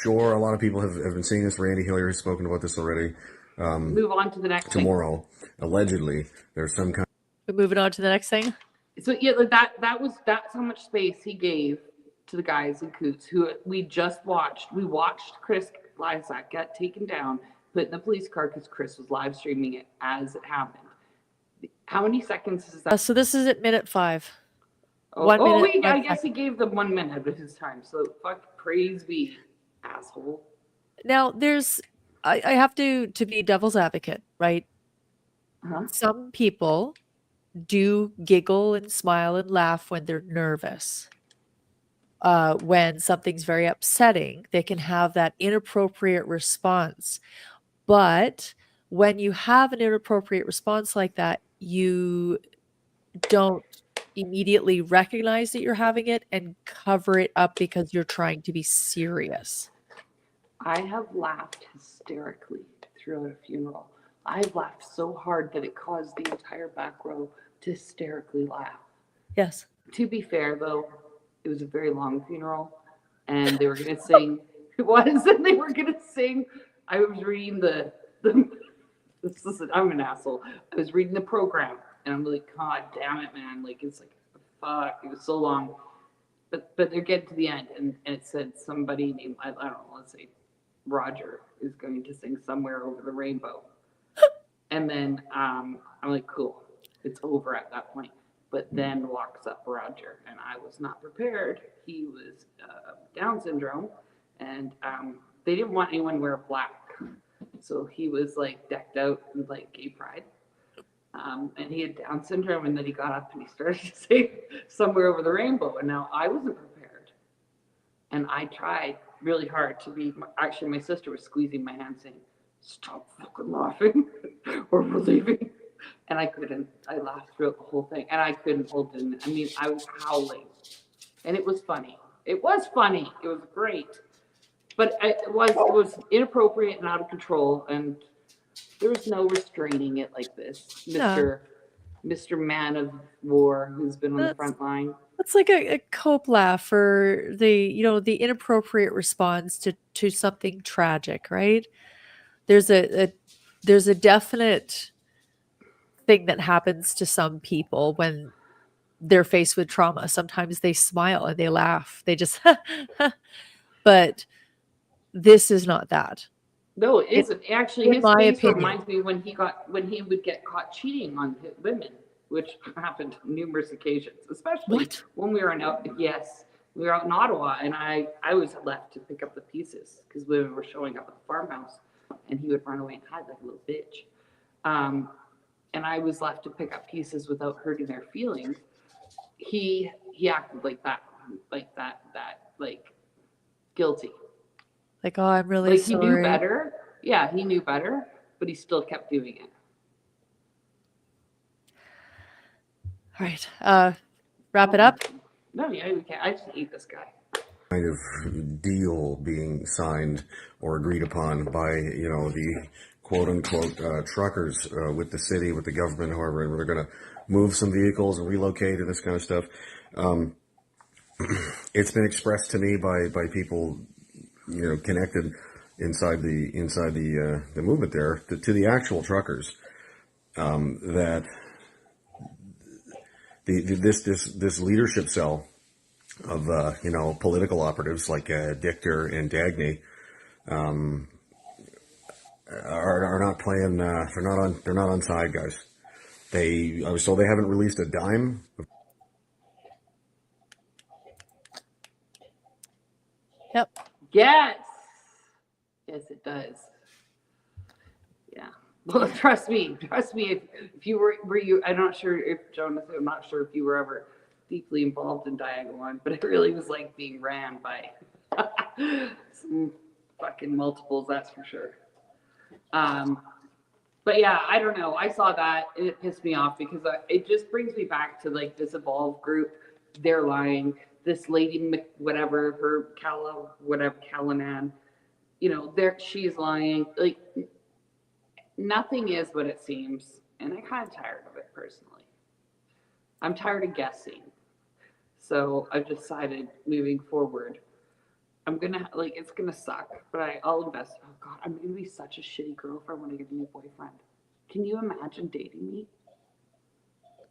Speaker 7: sure a lot of people have been seeing this. Randy Hillier has spoken about this already.
Speaker 6: Move on to the next thing.
Speaker 7: Tomorrow, allegedly, there's some kind.
Speaker 4: We're moving on to the next thing.
Speaker 6: So yeah, like that's how much space he gave to the guys in Coots who we just watched. We watched Chris Lysak get taken down, put in the police car because Chris was live streaming it as it happened. How many seconds is that?
Speaker 4: So this is at minute 5.
Speaker 6: Oh,
Speaker 4: 1 minute.
Speaker 6: wait, I
Speaker 4: 5
Speaker 6: guess he gave them 1 minute of his time. So fuck, praise be, asshole.
Speaker 4: Now I have to be devil's advocate, right?
Speaker 6: Uh-huh.
Speaker 4: Some people do giggle and smile and laugh when they're nervous. When something's very upsetting, they can have that inappropriate response. But when you have an inappropriate response like that, you don't immediately recognize that you're having it and cover it up because you're trying to be serious.
Speaker 6: I have laughed hysterically throughout a funeral. I've laughed so hard that it caused the entire back row to hysterically laugh.
Speaker 4: Yes.
Speaker 6: To be fair, though, it was a very long funeral, and they were going to sing. It was, and they were going to sing. I was reading listen, I'm an asshole. I was reading the program, and I'm like, God damn it, man! Like it's like, fuck, it was so long. But they're getting to the end, and it said somebody named I don't know, let's say Roger is going to sing Somewhere Over the Rainbow, and then I'm like, cool, it's over at that point. But then walks up Roger, and I was not prepared. He was Down syndrome, and they didn't want anyone to wear black. So he was like decked out with like gay pride. And he had Down syndrome, and then he got up and he started to say Somewhere Over the Rainbow. And now I wasn't prepared. And I tried really hard to be, actually my sister was squeezing my hand saying, stop fucking laughing or we're leaving. And I couldn't. I laughed throughout the whole thing, and I couldn't hold it in. I mean, I was howling, and it was funny. It was funny. It was great, but it was inappropriate and out of control, and there was no restraining it like this, Mr. Man of War, who's been on the front line.
Speaker 4: That's like a cope laugh or the inappropriate response to something tragic, right? There's a definite thing that happens to some people when they're faced with trauma. Sometimes they smile and they laugh. They just, but this is not that.
Speaker 6: No, it isn't. Actually,
Speaker 4: in
Speaker 6: his
Speaker 4: my
Speaker 6: face
Speaker 4: opinion.
Speaker 6: reminds me when he would get caught cheating on women, which happened numerous occasions, especially when we were out in Ottawa, and I was left to pick up the pieces because women were showing up at the farmhouse, and he would run away and hide like a little bitch. and I was left to pick up pieces without hurting their feelings, he acted like that, like guilty.
Speaker 4: Like, oh, I'm really
Speaker 6: Like he knew
Speaker 4: sorry.
Speaker 6: better. Yeah, he knew better, but he still kept doing it.
Speaker 4: All right. Wrap it up.
Speaker 6: No, yeah, we can't. I just hate this guy.
Speaker 7: Kind of deal being signed or agreed upon by, you know, the quote unquote truckers with the city, with the government, however, and they're going to move some vehicles and relocate and this kind of stuff. It's been expressed to me by people, you know, connected inside the movement there to the actual truckers, that this leadership cell of you know, political operatives like Dichter and Dagny are not playing. They're not on side, guys. I was told they haven't released a dime.
Speaker 4: Yep.
Speaker 6: Yes. Yes, it does. Yeah. Well, trust me. If you were you, I'm not sure if Jonathan, I'm not sure if you were ever deeply involved in Diagolon, but it really was like being ran by some fucking multiples, that's for sure. But yeah, I don't know. I saw that and it pissed me off because it just brings me back to like this Evolve group. They're lying. This lady, whatever, her Callanan, you know, she's lying. Like, nothing is what it seems. And I'm kind of tired of it personally. I'm tired of guessing. So I've decided moving forward, I'm gonna, like, it's gonna suck, but I'll invest. Oh God, I'm gonna be such a shitty girl if I want to get a new boyfriend. Can you imagine dating me?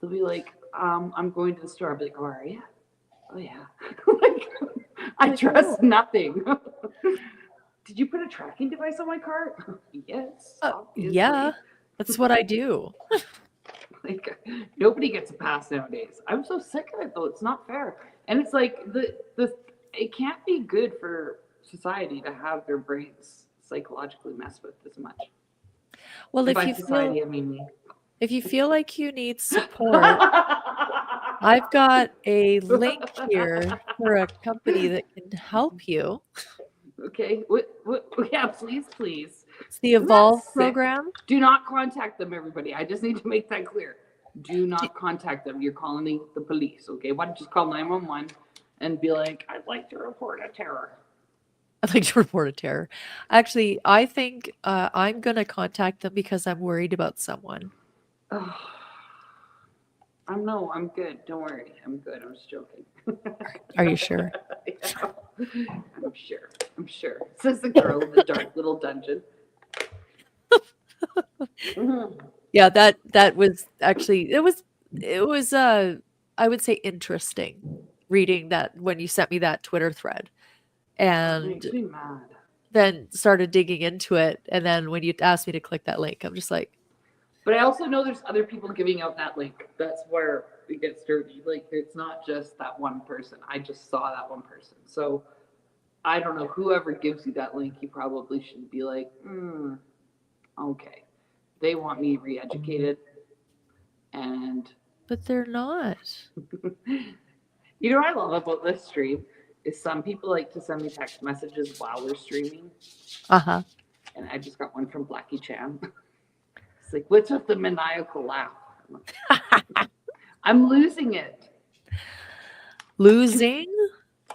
Speaker 6: They'll be like, I'm going to the store. I'll be like, oh, are you? Oh yeah. Like, I trust nothing. Did you put a tracking device on my car? Yes. Obviously.
Speaker 4: Yeah, that's what I do.
Speaker 6: Like, nobody gets a pass nowadays. I'm so sick of it though. It's not fair. And it's like it can't be good for society to have their brains psychologically messed with this much.
Speaker 4: Well,
Speaker 6: And by society, I mean me.
Speaker 4: if you feel like you need support, I've got a link here for a company that can help you.
Speaker 6: Okay. What? Yeah, please.
Speaker 4: It's the
Speaker 6: Isn't that
Speaker 4: Evolve
Speaker 6: sick?
Speaker 4: program.
Speaker 6: Do not contact them, everybody. I just need to make that clear. Do not contact them. You're calling the police, okay? Why don't you just call 911 and be like, I'd like to report a terror.
Speaker 4: I'd like to report a terror. Actually, I think I'm going to contact them because I'm worried about someone.
Speaker 6: I'm good. Don't worry. I'm good. I'm just joking.
Speaker 4: Are you sure?
Speaker 6: Yeah. I'm sure. Says the girl in the dark little dungeon.
Speaker 4: Yeah, that was actually it was I would say interesting reading that when you sent me that Twitter thread.
Speaker 6: It
Speaker 4: And
Speaker 6: makes me mad.
Speaker 4: then started digging into it, and then when you asked me to click that link, I'm just like,
Speaker 6: But I also know there's other people giving out that link. That's where it gets dirty. Like, it's not just that one person. I just saw that one person. So I don't know. Whoever gives you that link, you probably should be like, okay. They want me re-educated. And
Speaker 4: but they're not.
Speaker 6: you know what I love about this stream is some people like to send me text messages while they're streaming.
Speaker 4: Uh-huh.
Speaker 6: And I just got one from Blackie Chan. It's like, what's with the maniacal laugh? I'm losing it.
Speaker 4: Losing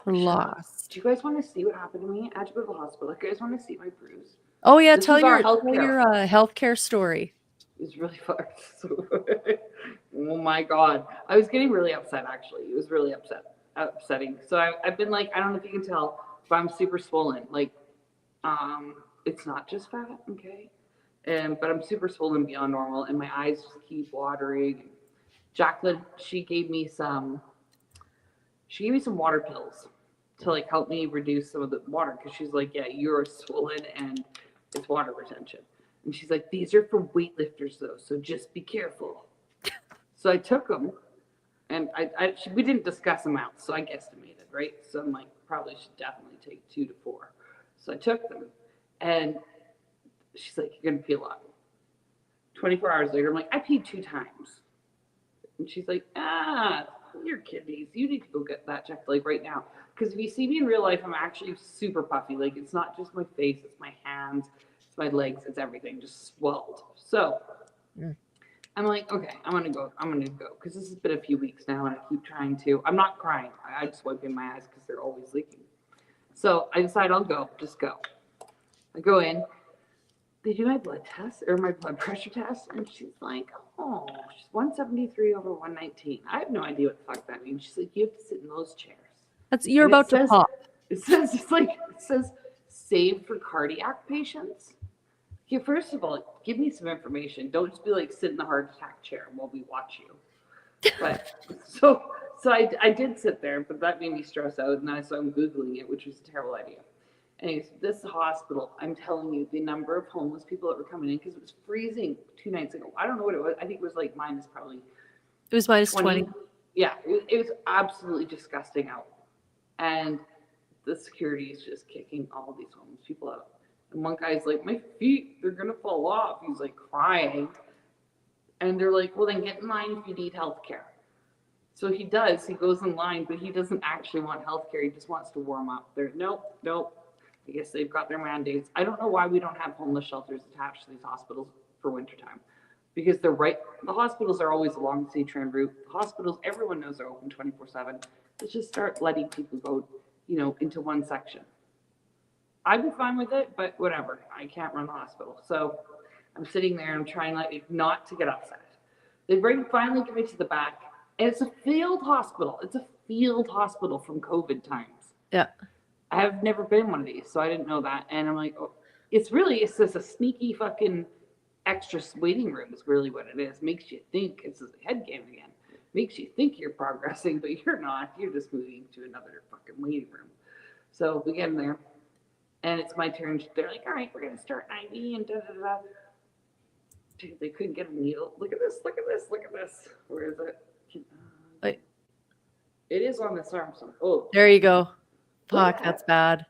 Speaker 4: or lost?
Speaker 6: Do you guys want to see what happened to me? I had to go to the hospital. Do you guys want to see my bruise?
Speaker 4: Oh yeah,
Speaker 6: This
Speaker 4: tell
Speaker 6: is our
Speaker 4: your
Speaker 6: healthcare.
Speaker 4: healthcare story.
Speaker 6: It was really far. Oh my God. I was getting really upset, actually. It was really upsetting. So I've been like, I don't know if you can tell, but I'm super swollen. Like, it's not just fat, okay? But I'm super swollen beyond normal, and my eyes just keep watering. Jacqueline, she gave me some water pills to like help me reduce some of the water, because she's like, yeah, you're swollen and it's water retention. And she's like, these are for weightlifters though, so just be careful. So I took them, and we didn't discuss amounts, so I guesstimated, right? So I'm like, probably should definitely take 2 to 4. So I took them, and she's like, you're gonna feel up. 24 hours later, I'm like, I peed 2 times. And she's like, your kidneys, you need to go get that checked like right now. Because if you see me in real life, I'm actually super puffy. Like, it's not just my face, it's my hands, it's my legs, it's everything, just swelled. So I'm like, okay, I'm gonna go. Because this has been a few weeks now and I keep trying to. I'm not crying. I just wiping my eyes because they're always leaking. So I decide I'll go, just go. I go in, they do my blood test or my blood pressure test, and she's like, oh, she's 173/119. I have no idea what the fuck that means. She's like, you have to sit in those chairs.
Speaker 4: You're
Speaker 6: And it
Speaker 4: about to
Speaker 6: says-
Speaker 4: pop.
Speaker 6: It says saved for cardiac patients. Okay, first of all, give me some information. Don't just be like sit in the heart attack chair while we watch you. But so I did sit there, but that made me stress out, and so I'm Googling it, which was a terrible idea. Anyways, this hospital, I'm telling you, the number of homeless people that were coming in, because it was freezing 2 nights ago. I don't know what it was. I think it was like minus probably.
Speaker 4: It was minus 20.
Speaker 6: Yeah, it was absolutely disgusting out. And the security is just kicking all these homeless people out. And one guy's like, my feet, they're going to fall off. He's like crying. And they're like, well, then get in line if you need health care. So he does. He goes in line, but he doesn't actually want health care. He just wants to warm up. Nope. I guess they've got their mandates. I don't know why we don't have homeless shelters attached to these hospitals for wintertime. Because the hospitals are always along the Seatran route. The hospitals, everyone knows they're open 24/7. Let's just start letting people go, into one section. I'd be fine with it, but whatever. I can't run the hospital. So I'm sitting there and I'm trying not to get upset. They finally get me to the back. And it's a field hospital. It's a field hospital from COVID times.
Speaker 4: Yeah.
Speaker 6: I have never been one of these, so I didn't know that. And I'm like, oh, it's just a sneaky fucking extra waiting room is really what it is. Makes you think it's a head game again. Makes you think you're progressing, but you're not. You're just moving to another fucking waiting room. So we get in there, and it's my turn. They're like, all right, we're going to start an IV and da-da-da-da. Dude, they couldn't get a needle. Look at this. Where is it?
Speaker 4: Wait.
Speaker 6: It is on this arm. Oh.
Speaker 4: There you go. Fuck,
Speaker 6: Yeah.
Speaker 4: that's bad.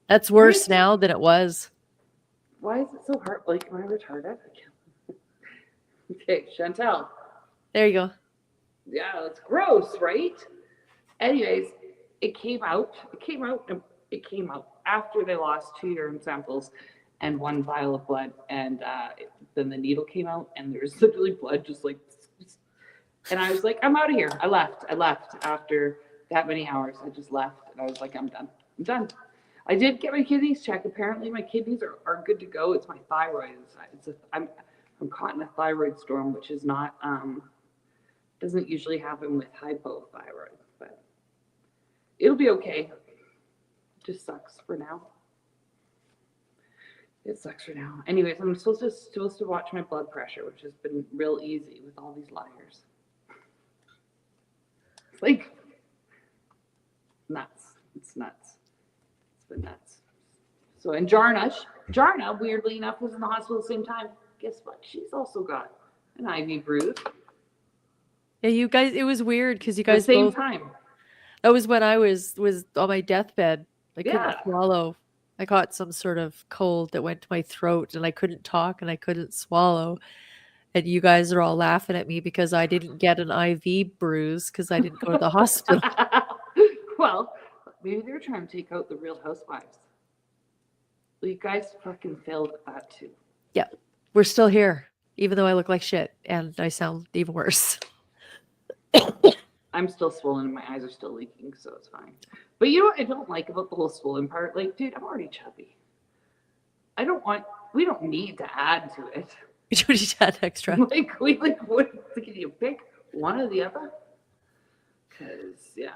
Speaker 4: That's worse now than it was.
Speaker 6: Why is it so hard? Like, am I retarded? I can't. Okay, Chantel.
Speaker 4: There you go.
Speaker 6: Yeah, that's gross, right? Anyways, it came out after they lost 2 urine samples and 1 vial of blood, and then the needle came out, and there's literally blood just like. And I was like, I'm out of here. I left after that many hours. I just left, and I was like, I'm done. I did get my kidneys checked. Apparently, my kidneys are good to go. It's my thyroid. I'm caught in a thyroid storm, which is not doesn't usually happen with hypothyroid, but it'll be okay. It just sucks for now. It sucks for now. Anyways, I'm supposed to watch my blood pressure, which has been real easy with all these liars. Like nuts. It's nuts. It's been nuts. So, and Jarna, weirdly enough, was in the hospital at the same time. Guess what? She's also got an IV bruise.
Speaker 4: Yeah, you guys, it was weird because you
Speaker 6: At the
Speaker 4: guys
Speaker 6: same
Speaker 4: both.
Speaker 6: time.
Speaker 4: That was when I was on my deathbed. I couldn't
Speaker 6: Yeah.
Speaker 4: swallow. I got some sort of cold that went to my throat, and I couldn't talk and I couldn't swallow. And you guys are all laughing at me because I didn't get an IV bruise because I didn't go to the hospital.
Speaker 6: Well, maybe they're trying to take out the Real Housewives. Well, you guys fucking failed at that too.
Speaker 4: Yeah, we're still here, even though I look like shit and I sound even worse.
Speaker 6: I'm still swollen and my eyes are still leaking, so it's fine. But you know what I don't like about the whole swollen part? Like, dude, I'm already chubby. We don't need to add to it.
Speaker 4: You don't need to add extra.
Speaker 6: What, can you pick one or the other? Cause yeah.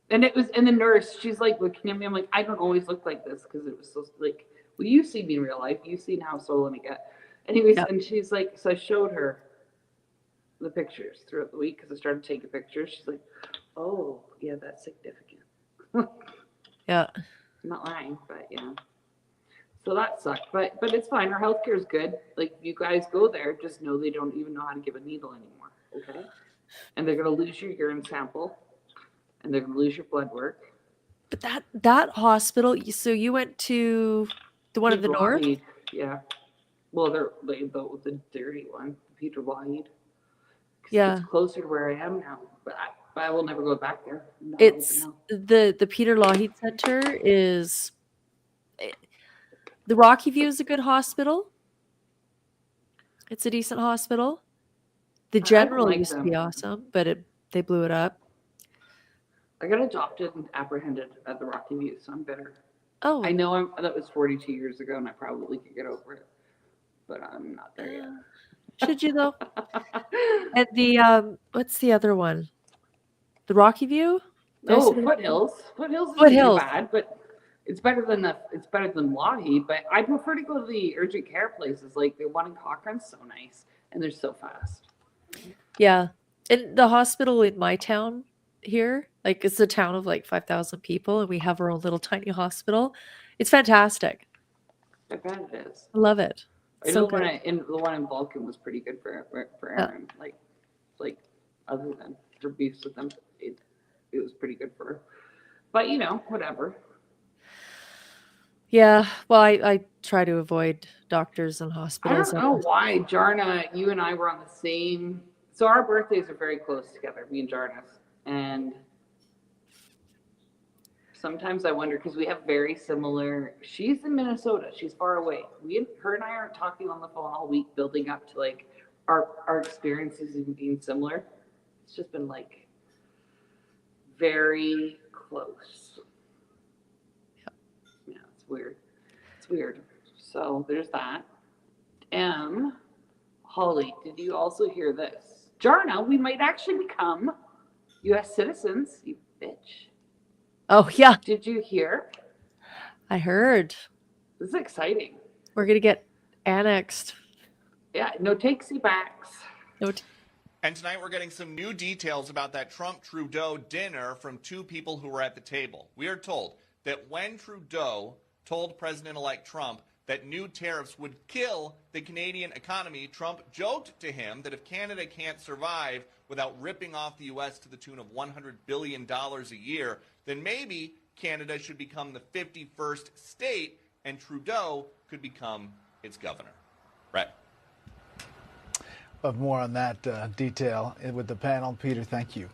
Speaker 6: And the nurse, she's like looking at me, I'm like, I don't always look like this, because it was so like, well, you've seen me in real life, you've seen how swollen I get. Anyways,
Speaker 4: Yep.
Speaker 6: And she's like, so I showed her the pictures throughout the week, because I started taking pictures. She's like, oh, yeah, that's significant.
Speaker 4: Yeah.
Speaker 6: I'm not lying, but yeah. So that sucked, but it's fine. Our healthcare is good. Like, you guys go there, just know they don't even know how to give a needle anymore, okay? And they're gonna lose your urine sample, and they're gonna lose your blood work.
Speaker 4: But that hospital, so you went to the one in the north?
Speaker 6: Lockheed, yeah. Well, they're the dirty one, Peter Lloyd. 'Cause
Speaker 4: Yeah.
Speaker 6: it's closer to where I am now, but I will never go back there. Not
Speaker 4: It's
Speaker 6: open now.
Speaker 4: the Peter Lougheed Center is the Rocky View is a good hospital. It's a decent hospital. The
Speaker 6: I don't
Speaker 4: General
Speaker 6: like
Speaker 4: used to be
Speaker 6: them.
Speaker 4: awesome, but they blew it up.
Speaker 6: I got adopted and apprehended at the Rocky View, so I'm bitter.
Speaker 4: Oh,
Speaker 6: I know that was 42 years ago, and I probably could get over it, but I'm not there yet.
Speaker 4: should you though? And the what's the other one? The Rocky View? Did I
Speaker 6: No,
Speaker 4: say the-
Speaker 6: Foothills. Foothills isn't
Speaker 4: Foothills.
Speaker 6: too bad, but it's better than Lougheed. But I prefer to go to the urgent care places, like the one in Cochrane's so nice, and they're so fast.
Speaker 4: Yeah. And the hospital in my town here, like it's a town of like 5,000 people, and we have our own little tiny hospital. It's fantastic.
Speaker 6: I bet it is.
Speaker 4: I love it.
Speaker 6: I
Speaker 4: So
Speaker 6: know
Speaker 4: good.
Speaker 6: the one in Vulcan was pretty good for
Speaker 4: Yeah.
Speaker 6: Aaron. Like other than her beefs with them, it was pretty good for her. But whatever.
Speaker 4: Yeah. Well, I try to avoid doctors and
Speaker 6: I
Speaker 4: hospitals.
Speaker 6: don't know why, Jarna, you and I were on the same. So our birthdays are very close together, me and Jarna's. And sometimes I wonder, because we have very similar, she's in Minnesota, she's far away. Her and I aren't talking on the phone all week, building up to like our experiences in being similar. It's just been like very close. Yeah, it's weird. It's weird. So there's that. Holly, did you also hear this? Jarna, we might actually become U.S. citizens, you bitch.
Speaker 4: Oh, yeah.
Speaker 6: Did you hear?
Speaker 4: I heard.
Speaker 6: This is exciting.
Speaker 4: We're going to get annexed.
Speaker 6: Yeah, no takesy backs.
Speaker 4: No
Speaker 8: And tonight we're getting some new details about that Trump-Trudeau dinner from two people who were at the table. We are told that when Trudeau told President-elect Trump that new tariffs would kill the Canadian economy, Trump joked to him that if Canada can't survive without ripping off the U.S. to the tune of $100 billion a year, then maybe Canada should become the 51st state and Trudeau could become its governor. Brett.
Speaker 9: Of more on that detail with the panel. Peter, thank you.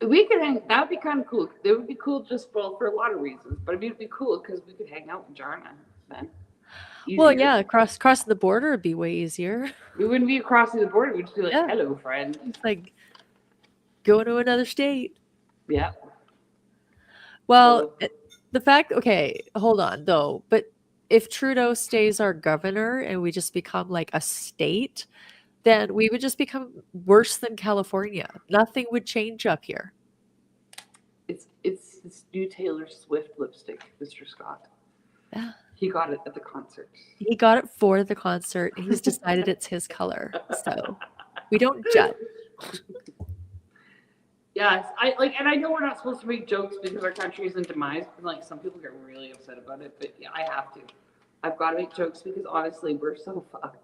Speaker 6: We could hang. That would be kind of cool. It would be cool just for a lot of reasons. But it'd be cool because we could hang out with Jarna then.
Speaker 4: Well,
Speaker 6: Easier.
Speaker 4: yeah, crossing the border would be way easier.
Speaker 6: We wouldn't be crossing the border. We'd just be like,
Speaker 4: Yeah.
Speaker 6: hello, friend.
Speaker 4: It's like going to another state.
Speaker 6: Yeah.
Speaker 4: Well,
Speaker 6: So-
Speaker 4: the fact, okay, hold on though. But if Trudeau stays our governor and we just become like a state, then we would just become worse than California. Nothing would change up here.
Speaker 6: It's this new Taylor Swift lipstick, Mr. Scott.
Speaker 4: Yeah.
Speaker 6: He got it at the concert.
Speaker 4: He got it for the concert. And he's decided it's his color. So we don't judge.
Speaker 6: Yes, and I know we're not supposed to make jokes because our country is in demise. But like some people get really upset about it, but yeah, I have to. I've got to make jokes because honestly, we're so fucked.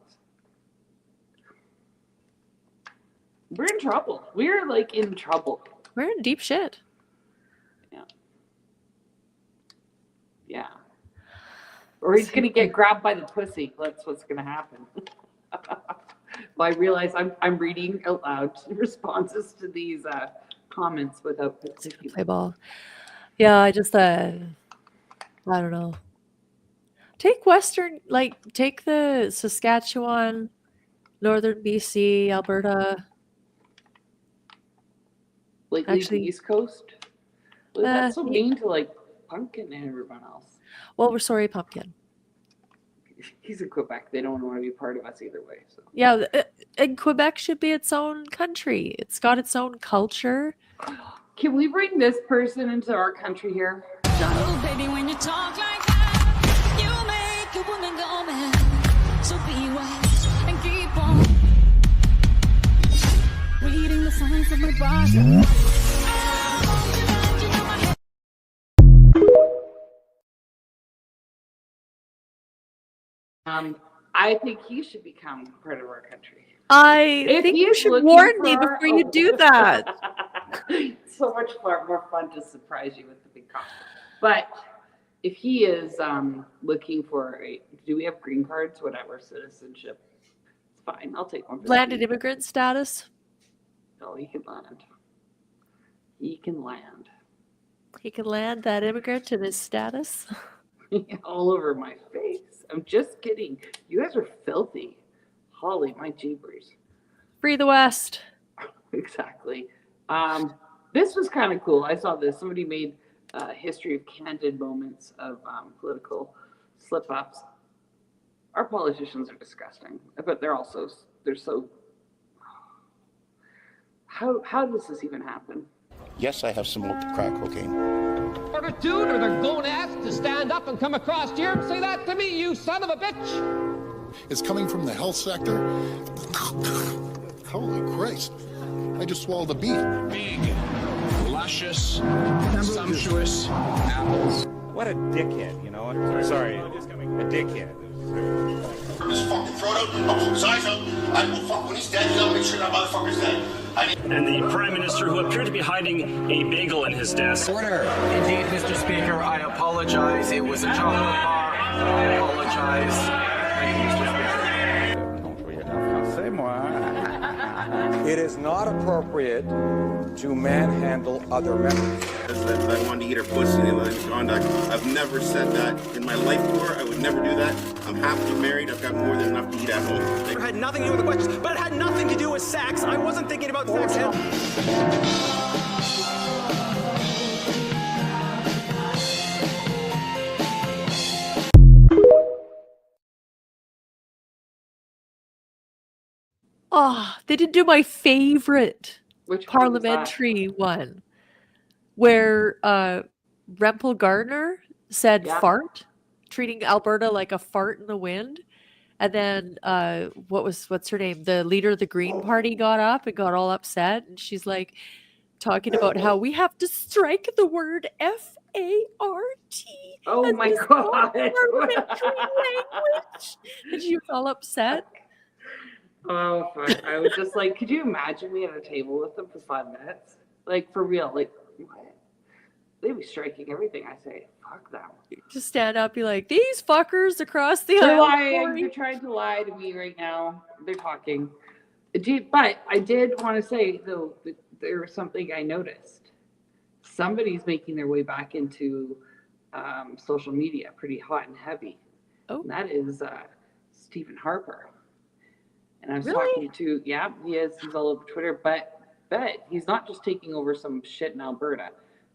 Speaker 6: We're in trouble. We're like in trouble.
Speaker 4: We're in deep shit.
Speaker 6: Yeah. Or he's gonna get grabbed by the pussy. That's what's gonna happen. Well, I realize I'm reading out loud responses to these comments without
Speaker 4: Play ball. Yeah, I just I don't know. Take take the Saskatchewan, Northern BC, Alberta.
Speaker 6: like leave
Speaker 4: actually-
Speaker 6: the East Coast. Well, that's so
Speaker 4: yeah.
Speaker 6: mean to like Pumpkin and everyone else.
Speaker 4: Well, we're sorry, Pumpkin.
Speaker 6: He's in Quebec. They don't want to be part of us either way. So
Speaker 4: Yeah, and Quebec should be its own country. It's got its own culture.
Speaker 6: can we bring this person into our country here?
Speaker 2: Oh, baby, when you talk like that, you make a woman go mad. So be wise and keep on reading the signs of my body.
Speaker 6: I think he should become part of our country.
Speaker 4: I
Speaker 6: If
Speaker 4: think
Speaker 6: he
Speaker 4: you
Speaker 6: is
Speaker 4: should
Speaker 6: looking
Speaker 4: warn me
Speaker 6: for-
Speaker 4: before you do that.
Speaker 6: So much more fun to surprise you with the big costume. But if he is looking for do we have green cards? Whatever, citizenship. It's fine. I'll take one. For
Speaker 4: Landed immigrant status.
Speaker 6: Oh, he can land. He can land.
Speaker 4: He can land that immigrant in his status.
Speaker 6: All over my face. I'm just kidding. You guys are filthy. Holly, my jeepers.
Speaker 4: Free the West.
Speaker 6: Exactly. This was kind of cool. I saw this. Somebody made a history of candid moments of political slip-ups. Our politicians are disgusting, but they're so. How does this even happen?
Speaker 10: Yes, I have smoked crack cocaine.
Speaker 11: For a dude or their gonads to stand up and come across here and say that to me, you son of a bitch.
Speaker 12: It's coming from the health sector. Holy Christ. I just swallowed a bee.
Speaker 13: Big, luscious, sumptuous apples.
Speaker 14: What a dickhead, you know? Sorry, a dickhead.
Speaker 15: His fucking throat out, I'll pull his eyes out. I will fuck when he's dead, I'll make sure that motherfucker's dead.
Speaker 16: And the Prime Minister, who appeared to be hiding a bagel in his desk.
Speaker 17: Order. Indeed, Mr. Speaker, I apologize. It was a chocolate bar. I apologize. Thank you, Mr. Speaker.
Speaker 18: It is not appropriate to manhandle other members.
Speaker 19: I wanted to eat her pussy in conduct. I've never said that in my life before. I would never do that. I'm happily married. I've got more than enough to eat at home.
Speaker 20: It had nothing to do with the questions, but it had nothing to do with sex. I wasn't thinking about sex.
Speaker 4: Oh, they didn't do my favorite
Speaker 6: Which
Speaker 4: parliamentary one, where Rempel Gardner said fart, treating Alberta like a fart in the wind. And then what's her name? The leader of the Green Party got up and got all upset, and she's like talking about how we have to strike the word FART.
Speaker 6: Oh my god!
Speaker 4: Parliamentary language, and she was all upset.
Speaker 6: Oh fuck! I was just like, could you imagine me at a table with them for 5 minutes? Like for real? Like what? They'd be striking everything I say. Fuck them.
Speaker 4: Just stand up, be like, these fuckers across the
Speaker 6: They're
Speaker 4: aisle.
Speaker 6: lying. They're trying to lie to me right now. They're talking. But I did want to say though that there was something I noticed. Somebody's making their way back into social media pretty hot and heavy.
Speaker 4: Oh,
Speaker 6: and that is Stephen Harper. And I was
Speaker 4: Really?
Speaker 6: talking to, he is. He's all over Twitter, but he's not just taking over some shit in Alberta,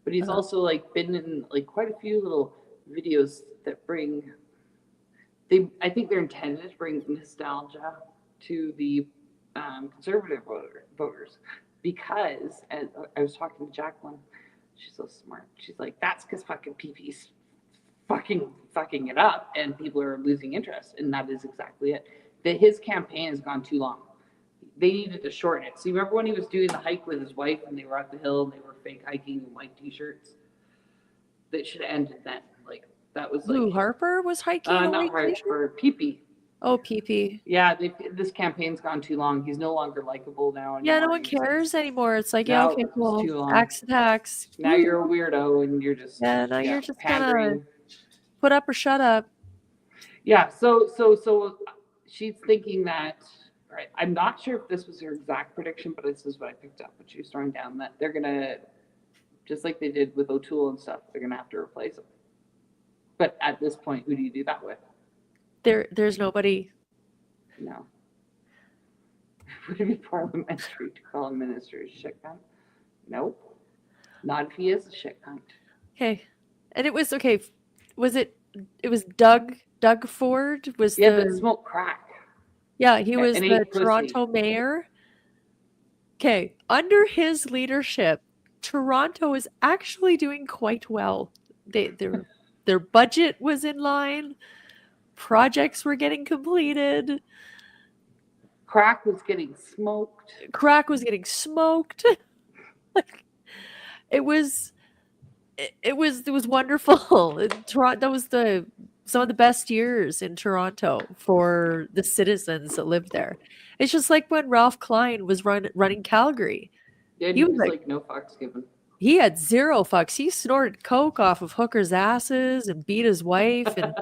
Speaker 6: but he's also like been in like quite a few little videos that bring. I think they're intended to bring nostalgia to the conservative voters, because and I was talking to Jacqueline. She's so smart. She's like, that's because fucking PP's fucking it up, and people are losing interest, and that is exactly it. That his campaign has gone too long. They needed to shorten it. So you remember when he was doing the hike with his wife and they were at the hill and they were fake hiking in white t-shirts? That should have ended then. Like that was like
Speaker 4: Lou Harper was hiking. in a
Speaker 6: not
Speaker 4: white t-shirt?
Speaker 6: Harper, PP.
Speaker 4: Oh, PP.
Speaker 6: Yeah, this campaign's gone too long. He's no longer likable now.
Speaker 4: Yeah, no
Speaker 6: anymore.
Speaker 4: one cares anymore. It's like,
Speaker 6: No,
Speaker 4: okay,
Speaker 6: it's
Speaker 4: cool.
Speaker 6: too long.
Speaker 4: Axe attacks.
Speaker 6: Now you're a weirdo and you're just
Speaker 4: Now you're just
Speaker 6: pandering.
Speaker 4: gonna put up or shut up.
Speaker 6: Yeah, so she's thinking that, right? I'm not sure if this was her exact prediction, but this is what I picked up when she was throwing down that they're gonna, just like they did with O'Toole and stuff, they're gonna have to replace him. But at this point, who do you do that with?
Speaker 4: There's nobody.
Speaker 6: No. Would it be parliamentary to call a minister a shit cunt? Nope. Not if he is a shit cunt.
Speaker 4: Okay, and it was okay. Was it? It was Doug Ford was
Speaker 6: but smoke crack.
Speaker 4: Yeah, he was
Speaker 6: and
Speaker 4: the
Speaker 6: ate pussy.
Speaker 4: Toronto mayor. Okay, under his leadership, Toronto is actually doing quite well. Their budget was in line. Projects were getting completed.
Speaker 6: Crack was getting smoked. It
Speaker 4: was wonderful. Toronto, that was some of the best years in Toronto for the citizens that lived there. It's just like when Ralph Klein was running Calgary.
Speaker 6: Yeah, he was like no fucks given.
Speaker 4: he had zero fucks. He snorted coke off of hookers' asses and beat his wife and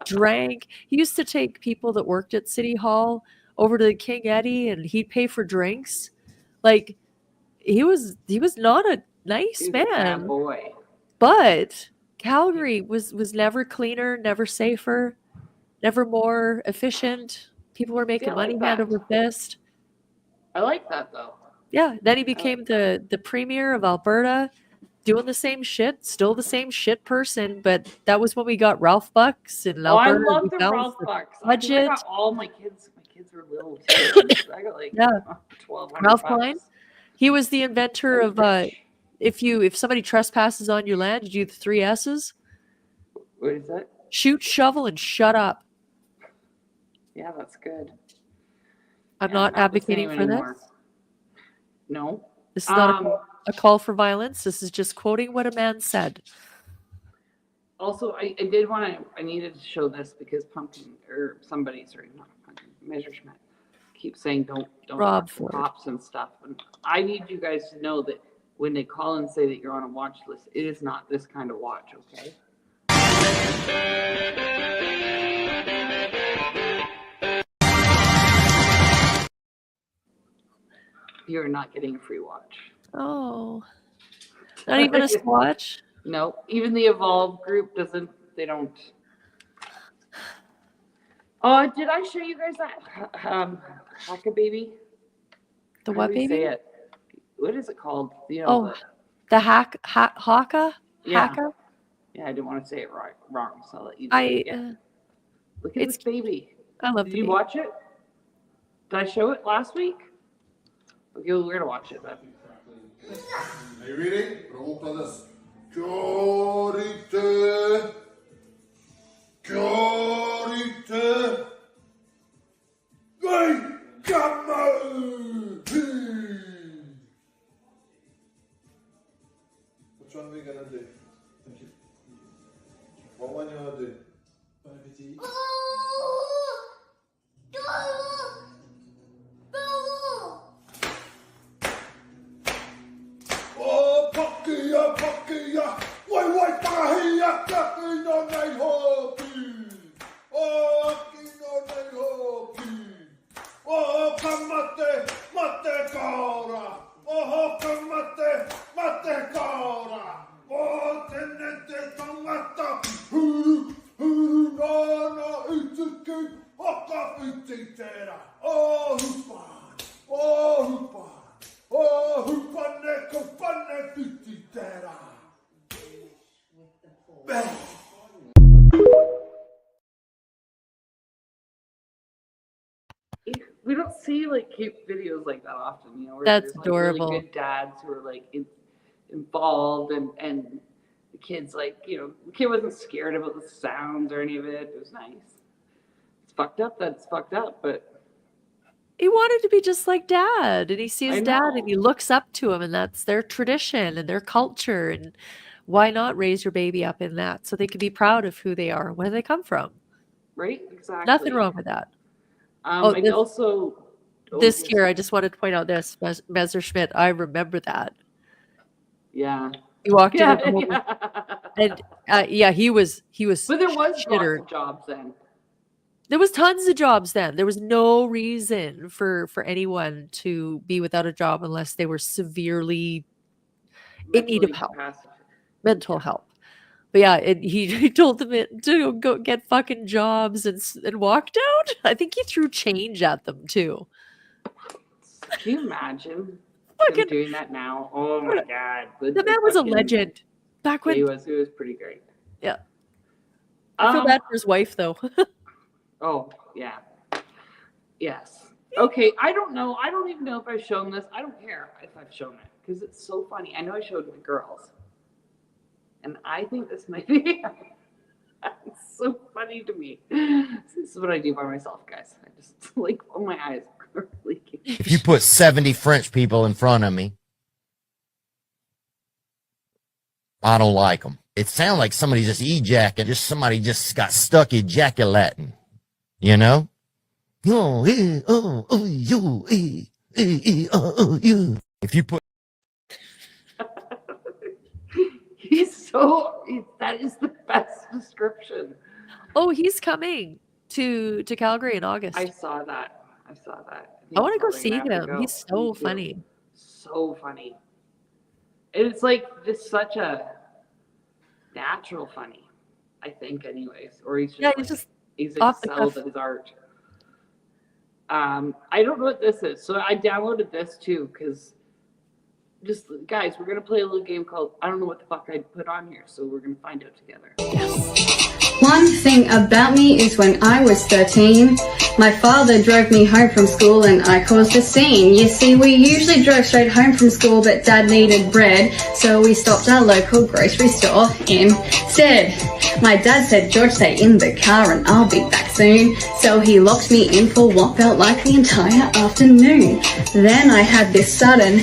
Speaker 4: drank. He used to take people that worked at City Hall over to the King Eddie and he'd pay for drinks. Like he was not a nice
Speaker 6: He's a bad
Speaker 4: man.
Speaker 6: boy.
Speaker 4: But Calgary was never cleaner, never safer, never more efficient. People were making
Speaker 6: I
Speaker 4: money
Speaker 6: like
Speaker 4: hand
Speaker 6: that.
Speaker 4: over fist.
Speaker 6: I like that though.
Speaker 4: Yeah, then he became the premier of Alberta, doing the same shit, still the same shit person. But that was when we got Ralph Bucks in
Speaker 6: Oh, I
Speaker 4: Alberta.
Speaker 6: love
Speaker 4: We
Speaker 6: the
Speaker 4: balanced
Speaker 6: Ralph
Speaker 4: the
Speaker 6: Bucks. I
Speaker 4: budget.
Speaker 6: got all my kids. My kids were little too. I got like
Speaker 4: Yeah.
Speaker 6: 1,200
Speaker 4: Ralph
Speaker 6: bucks.
Speaker 4: Klein. He was the inventor of if somebody trespasses on your land, you do the 3 S's.
Speaker 6: What is that?
Speaker 4: Shoot, shovel, and shut up.
Speaker 6: Yeah, that's good.
Speaker 4: I'm
Speaker 6: Yeah,
Speaker 4: not
Speaker 6: the
Speaker 4: advocating
Speaker 6: same
Speaker 4: for
Speaker 6: anymore.
Speaker 4: this.
Speaker 6: No.
Speaker 4: This is not a call for violence. This is just quoting what a man said.
Speaker 6: Also, I did want to. I needed to show this because Pumpkin or somebody, sorry, not Pumpkin, Messerschmitt, keeps saying don't
Speaker 4: Rob
Speaker 6: talk to
Speaker 4: Ford.
Speaker 6: cops and stuff. And I need you guys to know that when they call and say that you're on a watch list, it is not this kind of watch, okay? You're not getting a free watch.
Speaker 4: Oh. Not even a swatch?
Speaker 6: No, even the Evolve group doesn't. They don't. Oh, did I show you guys that Haka baby?
Speaker 4: The
Speaker 6: How
Speaker 4: what
Speaker 6: do we
Speaker 4: baby?
Speaker 6: say it? What is it called? You know,
Speaker 4: Oh, the Haka?
Speaker 6: Yeah.
Speaker 4: Haka?
Speaker 6: Yeah, I didn't want to say it wrong, so I'll let you do
Speaker 4: I
Speaker 6: it. Yeah. Look at this baby.
Speaker 4: I love
Speaker 6: Did
Speaker 4: the
Speaker 6: you
Speaker 4: baby.
Speaker 6: watch it? Did I show it last week? Okay, well, we're gonna watch it then.
Speaker 12: Are you ready? Provoca this. Körite. Körite. Hey, come on. Which one are we gonna do? Thank you. What one you wanna do? Bon appetit. Oh, Pakia, wai, tahia, no nei hopi. Oh, kino nei hopi. Oh, mate kora. Oh, mate kora. Oh, tenente tangata. Huru, no, utuku, oka utitera. Oh, hupan. Oh, hupane, kopane, pititera.
Speaker 6: We don't see like cute videos like that often, you know. Where
Speaker 4: That's
Speaker 6: there's, like,
Speaker 4: adorable.
Speaker 6: Really good dads who are like involved, and the kids like, you know, the kid wasn't scared about the sounds or any of it. It was nice. It's fucked up. That's fucked up, but
Speaker 4: He wanted to be just like dad, and he sees
Speaker 6: I
Speaker 4: dad
Speaker 6: know.
Speaker 4: and he looks up to him, and that's their tradition and their culture. And why not raise your baby up in that so they can be proud of who they are and where they come from?
Speaker 6: right, exactly.
Speaker 4: Nothing wrong with that.
Speaker 6: I also
Speaker 4: This year, I just wanted to point out this Messerschmitt. I remember that.
Speaker 6: Yeah.
Speaker 4: He walked
Speaker 6: Yeah,
Speaker 4: in the
Speaker 6: yeah.
Speaker 4: and yeah, he was
Speaker 6: But there was
Speaker 4: shittered.
Speaker 6: lots of jobs then.
Speaker 4: There was tons of jobs then. There was no reason for anyone to be without a job unless they were severely in need of
Speaker 6: Mentally
Speaker 4: help,
Speaker 6: capacitated.
Speaker 4: mental help. But yeah, he told them to go get fucking jobs and walked out. I think he threw change at them too.
Speaker 6: Can you imagine
Speaker 4: Fucking-
Speaker 6: him doing that now? Oh my god.
Speaker 4: The man was a
Speaker 6: fucking-
Speaker 4: legend back when.
Speaker 6: He was pretty great.
Speaker 4: Yeah. I feel bad for his wife though.
Speaker 6: Oh, yeah. Yes. Okay, I don't know. I don't even know if I've shown this. I don't care if I've shown it because it's so funny. I know I showed the girls. And I think this might be it's so funny to me. This is what I do by myself, guys. I just like, oh, my eyes are leaking.
Speaker 21: If you put 70 French people in front of me, I don't like them. It sounds like somebody just ejaculating, somebody just got stuck ejaculating, you know? If you put
Speaker 6: So that is the best description.
Speaker 4: Oh, he's coming to Calgary in August.
Speaker 6: I saw that.
Speaker 4: I want to go
Speaker 6: Probably
Speaker 4: see
Speaker 6: gonna have to
Speaker 4: him.
Speaker 6: go.
Speaker 4: He's so
Speaker 6: Me too.
Speaker 4: funny.
Speaker 6: So funny. And it's like just such a natural funny, I think, anyways. Or he's just he's
Speaker 4: off the
Speaker 6: excelled
Speaker 4: cuff.
Speaker 6: at his art. I don't know what this is, so I downloaded this too, because just guys, we're gonna play a little game called I don't know what the fuck I put on here, so we're gonna find out together.
Speaker 3: One thing about me is when I was 13, my father drove me home from school and I caused a scene. You see, we usually drove straight home from school, but Dad needed bread, so we stopped at our local grocery store instead. My dad said, George, stay in the car and I'll be back soon. So he locked me in for what felt like the entire afternoon. Then I had this sudden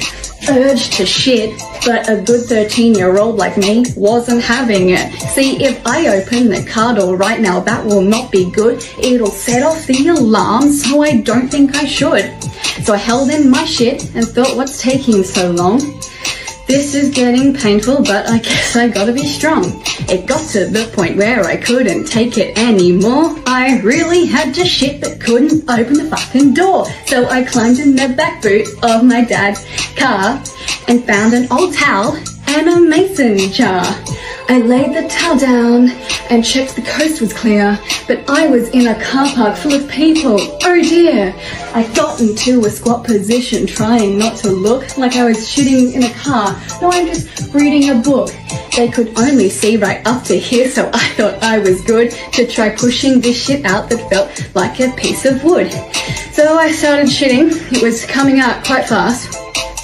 Speaker 3: urge to shit, but a good 13-year-old like me wasn't having it. See, if I open the car door right now, that will not be good. It'll set off the alarm, so I don't think I should. So I held in my shit and thought, what's taking so long? This is getting painful, but I guess I gotta be strong. It got to the point where I couldn't take it anymore. I really had to shit but couldn't open the fucking door. So I climbed in the back boot of my dad's car and found an old towel and a mason jar. I laid the towel down and checked the coast was clear, but I was in a car park full of people. Oh dear. I got into a squat position, trying not to look like I was shitting in a car. No, I'm just reading a book. They could only see right up to here, so I thought I was good to try pushing this shit out that felt like a piece of wood. So I started shitting. It was coming out quite fast.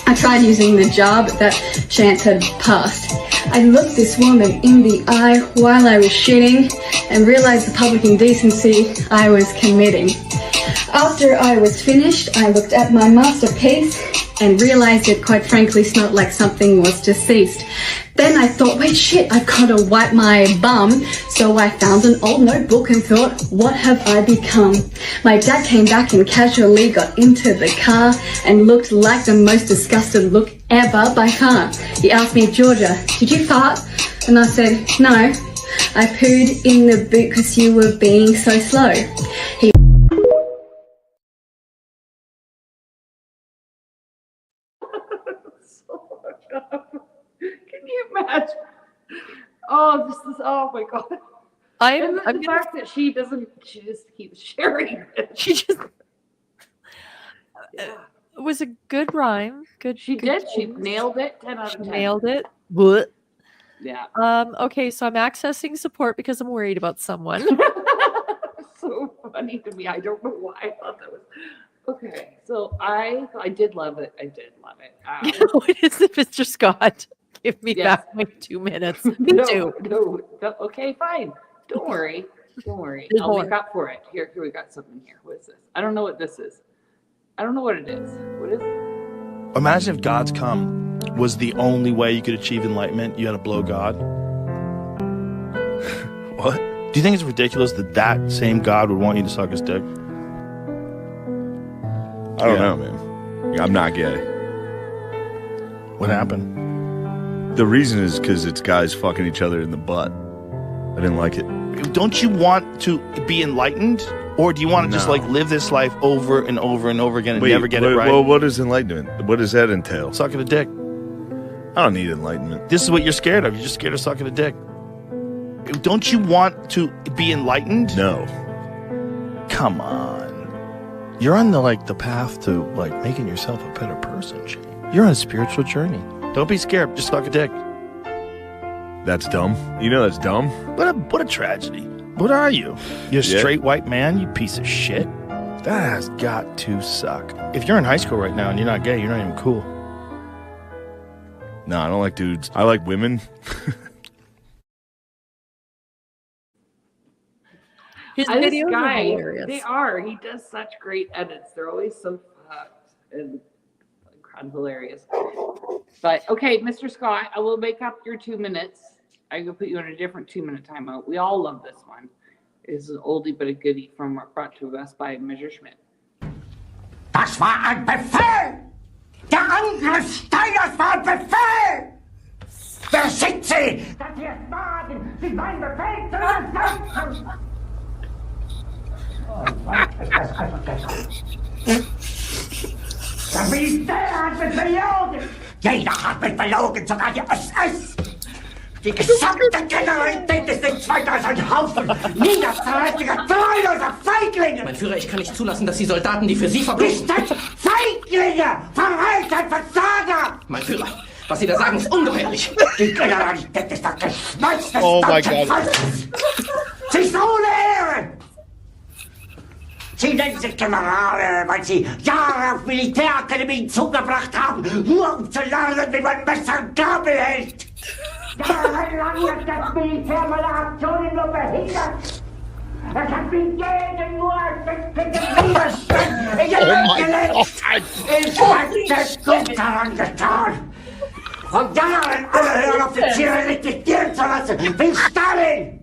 Speaker 3: I tried using the jar, but that chance had passed. I looked this woman in the eye while I was shitting and realized the public indecency I was committing. After I was finished, I looked at my masterpiece and realized it quite frankly smelled like something was deceased. Then I thought, wait, shit, I've got to wipe my bum. So I found an old notebook and thought, what have I become? My dad came back and casually got into the car and looked like the most disgusted look ever by far. He asked me, Georgia, did you fart? And I said, no, I pooed in the boot because you were being so slow. He
Speaker 6: Can you imagine? Oh, this is, oh my god. And the fact that she just keeps sharing it.
Speaker 4: She just it was a good rhyme.
Speaker 6: She did. She nailed it. 10 out of 10.
Speaker 4: Nailed it. What?
Speaker 6: Yeah.
Speaker 4: Okay, so I'm accessing support because I'm worried about someone.
Speaker 6: So funny to me. I don't know why I thought that was okay. So I did love it. I did love it.
Speaker 4: What is it, Mr. Scott? Give me back my 2 minutes. Me too.
Speaker 6: No. Okay, fine. Don't worry. Don't worry.
Speaker 4: There's
Speaker 6: I'll
Speaker 4: more.
Speaker 6: make up for it. Here we got something here. What is this? I don't know what this is. I don't know what it is. What is it?
Speaker 22: Imagine if God's come was the only way you could achieve enlightenment. You had to blow God. What? Do you think it's ridiculous that that same God would want you to suck his dick?
Speaker 23: I don't know, man. I'm not gay.
Speaker 22: What happened?
Speaker 23: The reason is because it's guys fucking each other in the butt. I didn't like it.
Speaker 22: Don't you want to be enlightened? Or do you want to just like live this life over and over and over again and never get it right?
Speaker 23: Well, what is enlightenment? What does that entail?
Speaker 22: Sucking a dick.
Speaker 23: I don't need enlightenment.
Speaker 22: This is what you're scared of. You're just scared of sucking a dick. Don't you want to be enlightened?
Speaker 23: No.
Speaker 22: Come on. You're on the path to making yourself a better person, Shane. You're on a spiritual journey. Don't be scared. Just suck a dick.
Speaker 23: That's dumb. You know that's dumb.
Speaker 22: What a tragedy. What are you? You're a straight white man, you piece of shit. That has got to suck. If you're in high school right now and you're not gay, you're not even cool.
Speaker 23: No, I don't like dudes. I like women.
Speaker 4: His
Speaker 6: This
Speaker 4: videos are
Speaker 6: guy,
Speaker 4: hilarious.
Speaker 6: they are. He does such great edits. They're always so fucked and kind of hilarious. But okay, Mr. Scott, I will make up your 2 minutes. I will put you in a different 2-minute timeout. We all love this one. It's an oldie but a goodie from brought to us by Messerschmitt.
Speaker 15: Das war ein Befehl! Der Angriff Steiners war ein Befehl! Wer sind Sie, dass Sie es wagen, sich mein Befehl zu widersetzen? Oh Mann, ist das einfach gestern. Der Militär hat mich belogen. Jeder hat mich belogen, sogar die SS. Die gesamte Generalität ist nichts weiter als ein Haufen niederträchtiger, treuloser Feiglinge.
Speaker 20: Mein Führer, ich kann nicht zulassen, dass die Soldaten, die für Sie verbringen...
Speaker 15: Nicht Feiglinge! Verreiter, Versager!
Speaker 20: Mein Führer, was Sie da sagen, ist ungeheuerlich.
Speaker 15: Die Generalität ist das Geschmeiß des
Speaker 23: Oh my
Speaker 15: deutschen
Speaker 23: God.
Speaker 15: Volkes. Sie ist ohne Ehre. Sie nennen sich Generale, weil Sie Jahre auf Militärakademien zugebracht haben, nur um zu lernen, wie man Messer und Gabel hält. Jahrelang hat das Militär meine Aktionen nur behindert. Es hat mich jeden nur als wichtigen Widerstand in den Weg gelegt. Ich hätte gut daran getan, von Jahren alle höheren Offiziere liquidieren zu lassen, wie Stalin.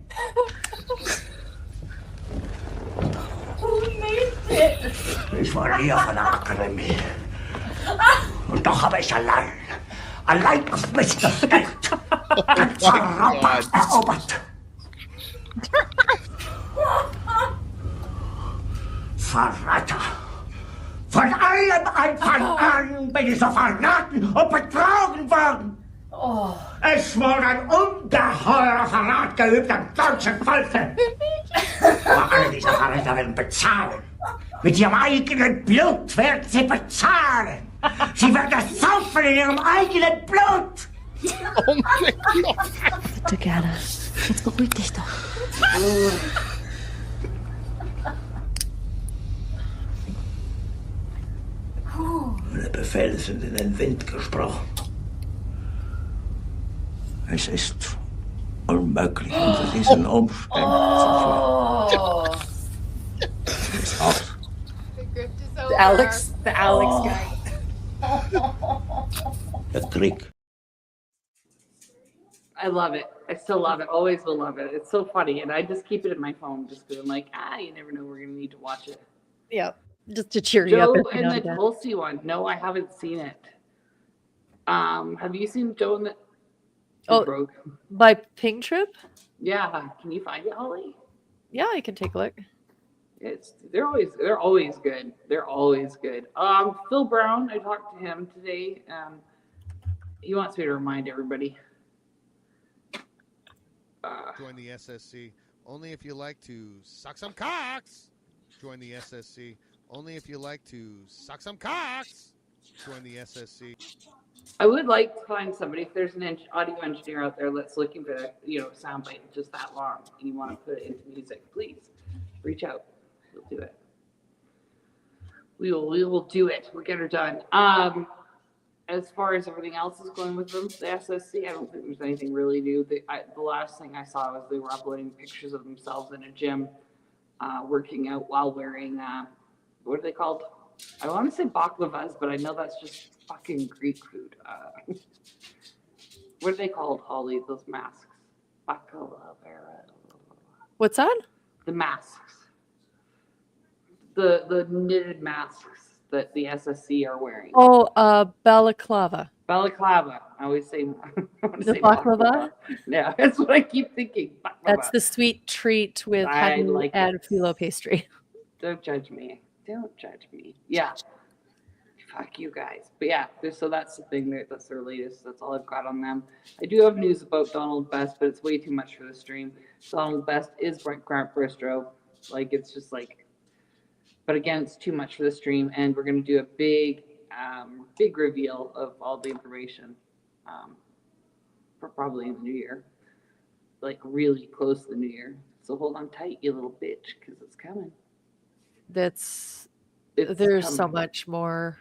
Speaker 15: Ich war hier von der Akademie. Und doch habe ich allein auf mich gestellt, ganz Europa erobert. Verräter! Von allem Anfang an bin ich so verraten und betrogen worden. Es wurde ein ungeheurer Verrat geübt am deutschen Volke. Aber alle diese Verräter werden bezahlen. Mit ihrem eigenen Blut werden sie bezahlen. Sie werden es saufen in ihrem eigenen Blut.
Speaker 23: Oh mein Gott.
Speaker 1: Bitte gerne. Jetzt beruhig dich doch.
Speaker 15: Meine Befehle sind in den Wind gesprochen. Es ist unmöglich, unter diesen Umständen zu fliehen. Es ist aus.
Speaker 4: The Alex guy.
Speaker 15: Der Krieg.
Speaker 6: I love it. I still love it. Always will love it. It's so funny, and I just keep it in my phone just because I'm like, you never know. We're gonna need to watch it.
Speaker 4: Yeah, just to cheer you up.
Speaker 6: Joe
Speaker 4: every
Speaker 6: and
Speaker 4: now
Speaker 6: the
Speaker 4: and again.
Speaker 6: Tulsi one. No, I haven't seen it. Have you seen Joe and the?
Speaker 4: Oh,
Speaker 6: Broke.
Speaker 4: by Ping Trip?
Speaker 6: Yeah. Can you find it, Holly?
Speaker 4: Yeah, I can take a look.
Speaker 6: They're always good. They're always good. Phil Brown, I talked to him today. He wants me to remind everybody.
Speaker 5: Join the SSC only if you like to suck some cocks. Join the SSC only if you like to suck some cocks. Join the SSC.
Speaker 6: I would like to find somebody, if there's an audio engineer out there that's looking for that, soundbite just that long, and you want to put it into music, please reach out. We'll do it. We will do it. We'll get her done. As far as everything else is going with them, the SSC, I don't think there's anything really new. The last thing I saw was they were uploading pictures of themselves in a gym, working out while wearing, what are they called? I want to say baklavas, but I know that's just fucking Greek food. What are they called, Holly? Those masks? Baklava.
Speaker 4: What's that?
Speaker 6: The masks. The knitted masks that the SSC are wearing.
Speaker 4: Oh, balaclava.
Speaker 6: Balaclava. I always say.
Speaker 4: The baklava?
Speaker 6: Yeah, that's what I keep thinking. Baklava.
Speaker 4: That's the sweet treat with honey and phyllo pastry.
Speaker 6: Don't judge me. Don't judge me. Yeah. Fuck you guys. But yeah, so that's the thing. That's their latest. That's all I've got on them. I do have news about Donald Best, but it's way too much for the stream. Donald Best is Grant Bristow. It's just but again, it's too much for the stream, and we're going to do a big reveal of all the information for probably in the new year, really close to the new year. So hold on tight, you little bitch, because it's coming.
Speaker 4: There's
Speaker 6: coming.
Speaker 4: So much more.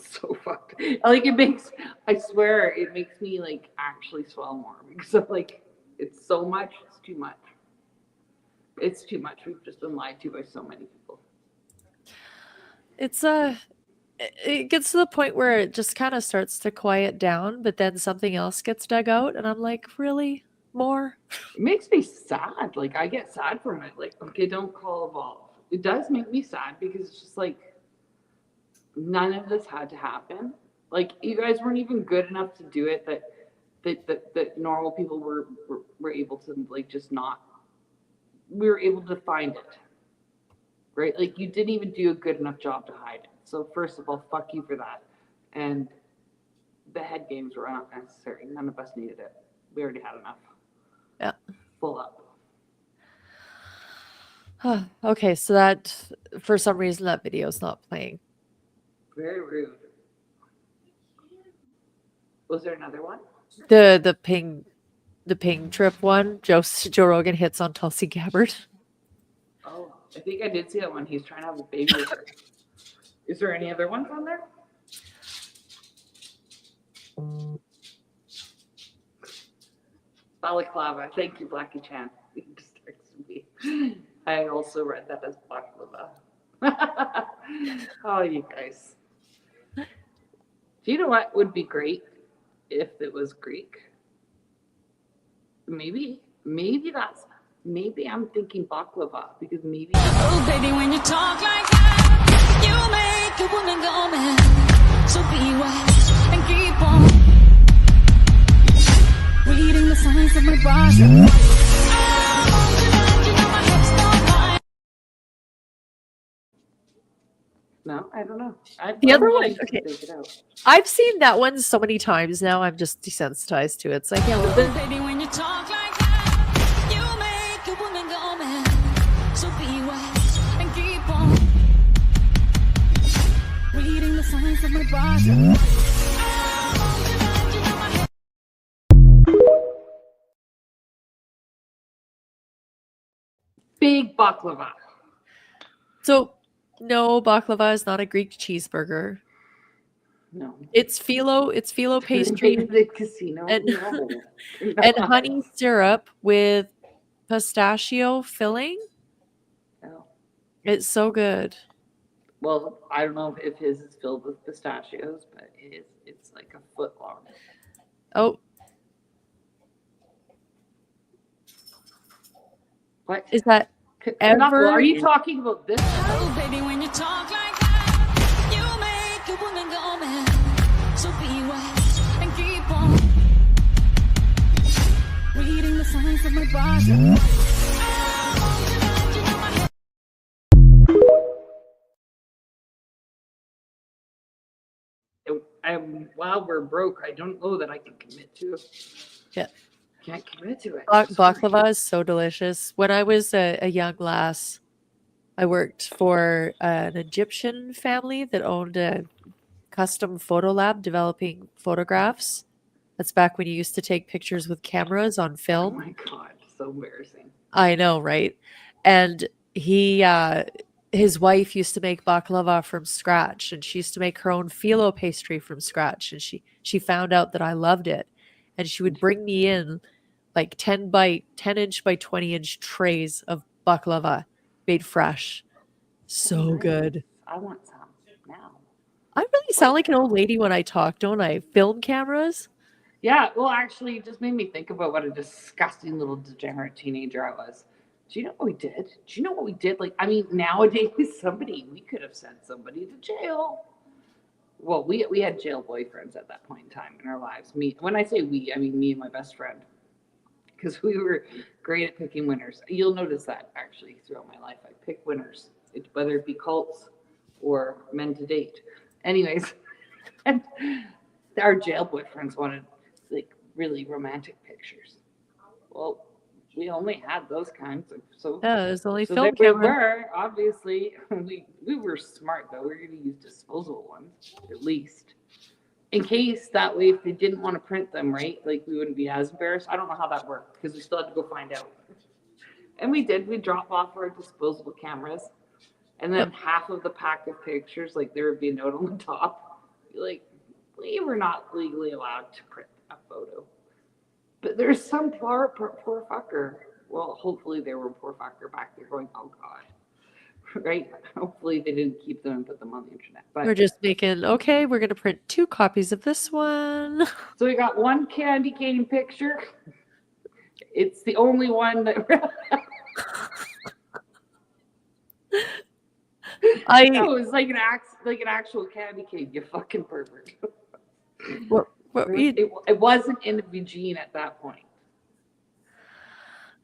Speaker 6: So fucked. I swear, it makes me actually swell more because of it's so much. It's too much. It's too much. We've just been lied to by so many people.
Speaker 4: It gets to the point where it just kind of starts to quiet down, but then something else gets dug out, and I'm like, really? More?
Speaker 6: It makes me sad. I get sad from it. Okay, don't call Evolve. It does make me sad because it's just none of this had to happen. You guys weren't even good enough to do it that that normal people were able to like just not. We were able to find it, right? Like you didn't even do a good enough job to hide it. So first of all, fuck you for that. And the head games were not necessary. None of us needed it. We already had enough.
Speaker 4: Yeah.
Speaker 6: Full up.
Speaker 4: Okay, so that for some reason that video is not playing.
Speaker 6: Very rude. Was there another one?
Speaker 4: The ping trip one. Joe Rogan hits on Tulsi Gabbard.
Speaker 6: Oh, I think I did see that one. He's trying to have a baby with her. Is there any other ones on there? Balaclava. Thank you, Blackie Chan. He just texted me. I also read that as baklava. Oh, you guys. Do you know what would be great if it was Greek? Maybe I'm thinking baklava because maybe.
Speaker 2: Oh, baby, when you talk like that, you make a woman go mad. So be wise and keep on reading the signs of my body.
Speaker 6: No, I don't know.
Speaker 4: The other
Speaker 6: I'm
Speaker 4: one,
Speaker 6: willing to
Speaker 4: okay.
Speaker 6: take it out.
Speaker 4: I've seen that one so many times now. I'm just desensitized to it. It's like, yeah, well,
Speaker 2: Oh, baby, when you talk like that, you make a woman go mad. So be wise and keep on reading the signs of my body.
Speaker 6: Big baklava.
Speaker 4: so no, baklava is not a Greek cheeseburger.
Speaker 6: No.
Speaker 4: It's phyllo pastry
Speaker 6: The casino.
Speaker 4: and,
Speaker 6: No.
Speaker 4: and honey syrup with pistachio filling.
Speaker 6: No.
Speaker 4: It's so good.
Speaker 6: Well, I don't know if his is filled with pistachios, but it's like a foot long.
Speaker 4: Oh,
Speaker 6: What?
Speaker 4: is that
Speaker 6: Knuckle,
Speaker 4: ever?
Speaker 6: are you talking about this?
Speaker 2: Oh, baby, when you talk like that, you make a woman go mad. So be wise and keep on reading the signs of my body.
Speaker 6: While we're broke, I don't know that I can commit to.
Speaker 4: Yeah.
Speaker 6: Can't commit to it.
Speaker 4: Baklava is so delicious. When I was a young lass, I worked for an Egyptian family that owned a custom photo lab developing photographs. That's back when you used to take pictures with cameras on
Speaker 6: Oh
Speaker 4: film.
Speaker 6: my god, so embarrassing.
Speaker 4: I know, right? And his wife used to make baklava from scratch, and she used to make her own phyllo pastry from scratch. And she found out that I loved it, and she would bring me in like 10 inch by 20 inch trays of baklava made fresh. So good.
Speaker 6: I want some now.
Speaker 4: I really sound like an old lady when I talk, don't I? Film cameras?
Speaker 6: Yeah, well, actually, it just made me think about what a disgusting little degenerate teenager I was. Do you know what we did? Do you know what we did? Like, I mean, nowadays, we could have sent somebody to jail. Well, we had jail boyfriends at that point in time in our lives. When I say we, I mean me and my best friend. Because we were great at picking winners. You'll notice that, actually, throughout my life. I pick winners, whether it be cults or men to date. Anyways, and our jail boyfriends wanted, like, really romantic pictures. Well, we only had those kinds of, so
Speaker 4: Yeah, there's only
Speaker 6: so
Speaker 4: film
Speaker 6: there we
Speaker 4: camera.
Speaker 6: were, obviously. We were smart though. We were going to use disposable ones at least, in case that way if they didn't want to print them, right? Like we wouldn't be as embarrassed. I don't know how that worked because we still had to go find out. And we did. We drop off our disposable cameras, and then half of the pack of pictures, like there would be a note on the top, like we were not legally allowed to print a photo. But there's some poor fucker. Well, hopefully they were a poor fucker back there going, oh God, right? Hopefully they didn't keep them and put them on the internet. But
Speaker 4: We're just making, okay, we're going to print 2 copies of this one.
Speaker 6: so we got one candy cane picture. It's the only one that
Speaker 4: I
Speaker 6: no, it was like an actual candy cane. You fucking pervert.
Speaker 4: What,
Speaker 6: It wasn't in Eugene at that point.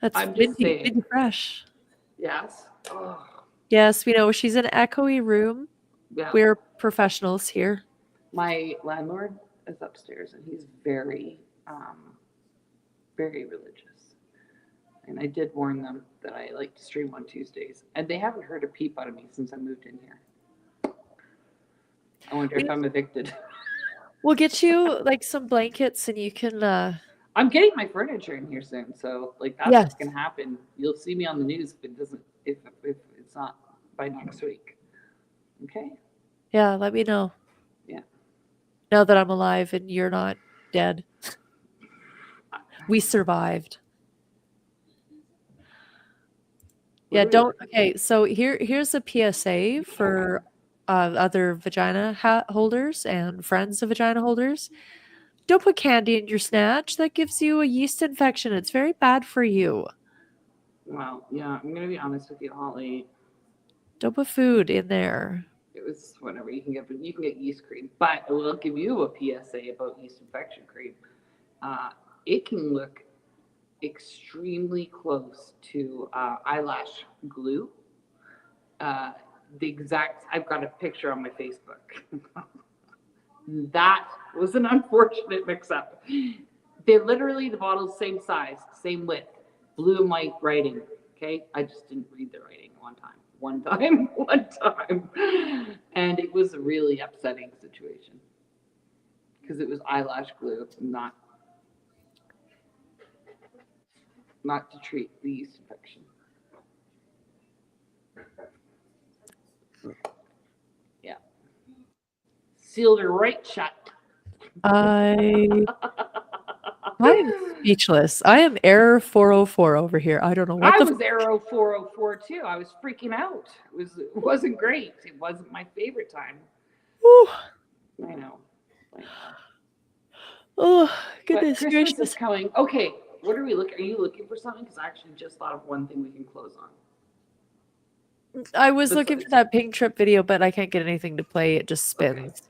Speaker 4: that's
Speaker 6: I'm just
Speaker 4: minty,
Speaker 6: saying.
Speaker 4: minty fresh.
Speaker 6: Yes. Oh,
Speaker 4: Yes, we know she's in an echoey room.
Speaker 6: yeah.
Speaker 4: We're professionals here.
Speaker 6: My landlord is upstairs, and he's very, very religious. And I did warn them that I like to stream on Tuesdays, and they haven't heard a peep out of me since I moved in here. I wonder if I'm evicted.
Speaker 4: We'll get you like some blankets, and you can.
Speaker 6: I'm getting my furniture in here soon, so like that's
Speaker 4: Yes.
Speaker 6: what's gonna happen. You'll see me on the news if it doesn't, if it's not by next week. Okay.
Speaker 4: Yeah, let me know.
Speaker 6: Yeah.
Speaker 4: Now that I'm alive and you're not dead. We survived. Yeah, don't. Okay, so here's a PSA for other vagina holders and friends of vagina holders. Don't put candy in your snatch. That gives you a yeast infection. It's very bad for you.
Speaker 6: Well, yeah, I'm gonna be honest with you, Holly.
Speaker 4: Don't put food in there.
Speaker 6: It was whatever you can get, but you can get yeast cream. But I will give you a PSA about yeast infection cream. It can look extremely close to eyelash glue. I've got a picture on my Facebook. That was an unfortunate mix-up. They're literally the bottles, same size, same width, blue and white writing. Okay, I just didn't read the writing one time, and it was a really upsetting situation because it was eyelash glue, not to treat the yeast infection. Yeah, sealed her right shut.
Speaker 4: I'm speechless. I am error 404 over here. I don't know what
Speaker 6: I was Arrow 404 too. I was freaking out. It wasn't great. It wasn't my favorite time.
Speaker 4: Whew.
Speaker 6: I know.
Speaker 4: Oh goodness
Speaker 6: But Christmas
Speaker 4: gracious!
Speaker 6: is coming. Okay, what are we looking? Are you looking for something? Because I actually just thought of one thing we can close on.
Speaker 4: I was looking for that Pink Trip video, but I can't get anything to play. It just spins.
Speaker 6: Okay.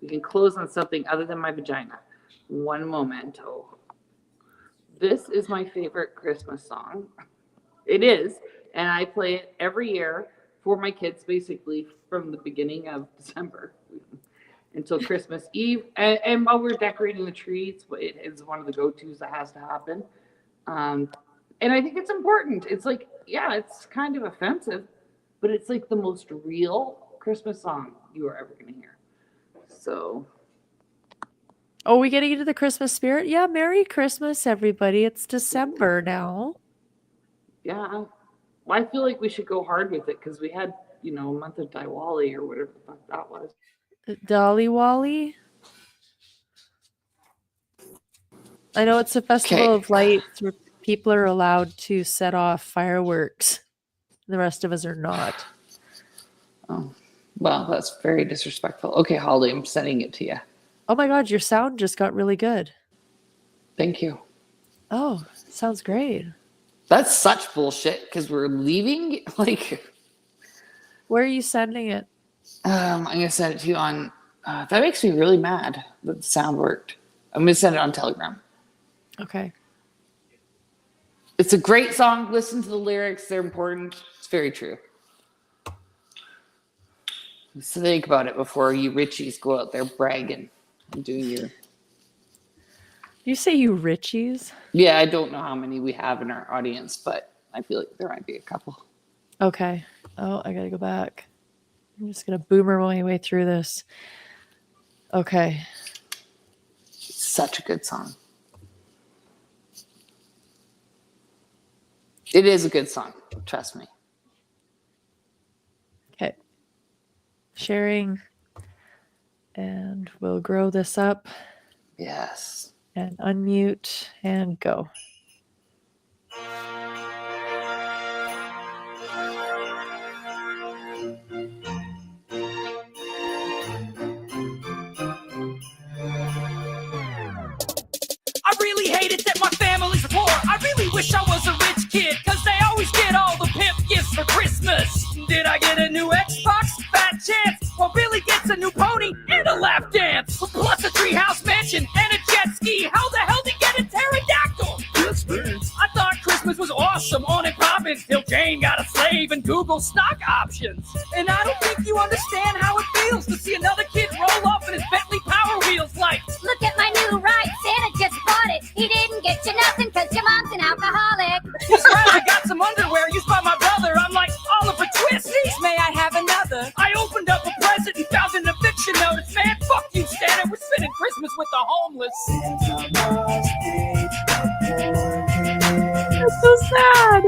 Speaker 6: We can close on something other than my vagina. One momento. This is my favorite Christmas song. It is, and I play it every year for my kids, basically from the beginning of December until Christmas Eve. And while we're decorating the tree, it is one of the go-tos that has to happen. And I think it's important. It's like, yeah, it's kind of offensive, but it's like the most real Christmas song you are ever going to hear. So.
Speaker 4: Oh, we getting into the Christmas spirit? Yeah, Merry Christmas, everybody. It's December now.
Speaker 6: Yeah. Well, I feel like we should go hard with it because we had, a month of Diwali or whatever the fuck that was.
Speaker 4: Dolly Wally? I know it's a festival of lights where people are allowed to set off fireworks. The rest of us are not.
Speaker 6: Oh, well, that's very disrespectful. Okay, Holly, I'm sending it to you.
Speaker 4: Oh my God, your sound just got really good.
Speaker 6: Thank you.
Speaker 4: Oh, sounds great.
Speaker 6: That's such bullshit because we're leaving.
Speaker 4: Where are you sending it?
Speaker 6: I'm going to send it to you on. That makes me really mad that the sound worked. I'm going to send it on Telegram.
Speaker 4: Okay.
Speaker 6: It's a great song. Listen to the lyrics. They're important. It's very true. So think about it before you Richies go out there bragging and doing your.
Speaker 4: You say you Richies?
Speaker 6: Yeah, I don't know how many we have in our audience, but I feel like there might be a couple.
Speaker 4: Okay. Oh, I gotta go back. I'm just gonna boomer my way through this. Okay.
Speaker 6: Such a good song. It is a good song. Trust me.
Speaker 4: Okay. Sharing. And we'll grow this up.
Speaker 6: Yes.
Speaker 4: And unmute and go.
Speaker 7: I really hate it that my family's poor. I really wish I was a rich kid, cause they always get all the pimp gifts for Christmas. Did I get a new Xbox? Fat chance. Well, Billy gets a new pony and a lap dance. Plus a tree house Jane got a slave and Google stock options. And I don't think you understand how it feels to see another kid roll up in his Bentley Power Wheels like,
Speaker 8: look at my new ride, Santa just bought it. He didn't get you nothing cause your mom's an alcoholic.
Speaker 7: That's right, I got some underwear used by my brother. I'm like, Oliver Twist, please may I have another? I opened up a present and found an eviction notice. Man, fuck you, Santa, we're spending Christmas with the homeless.
Speaker 4: That's so sad.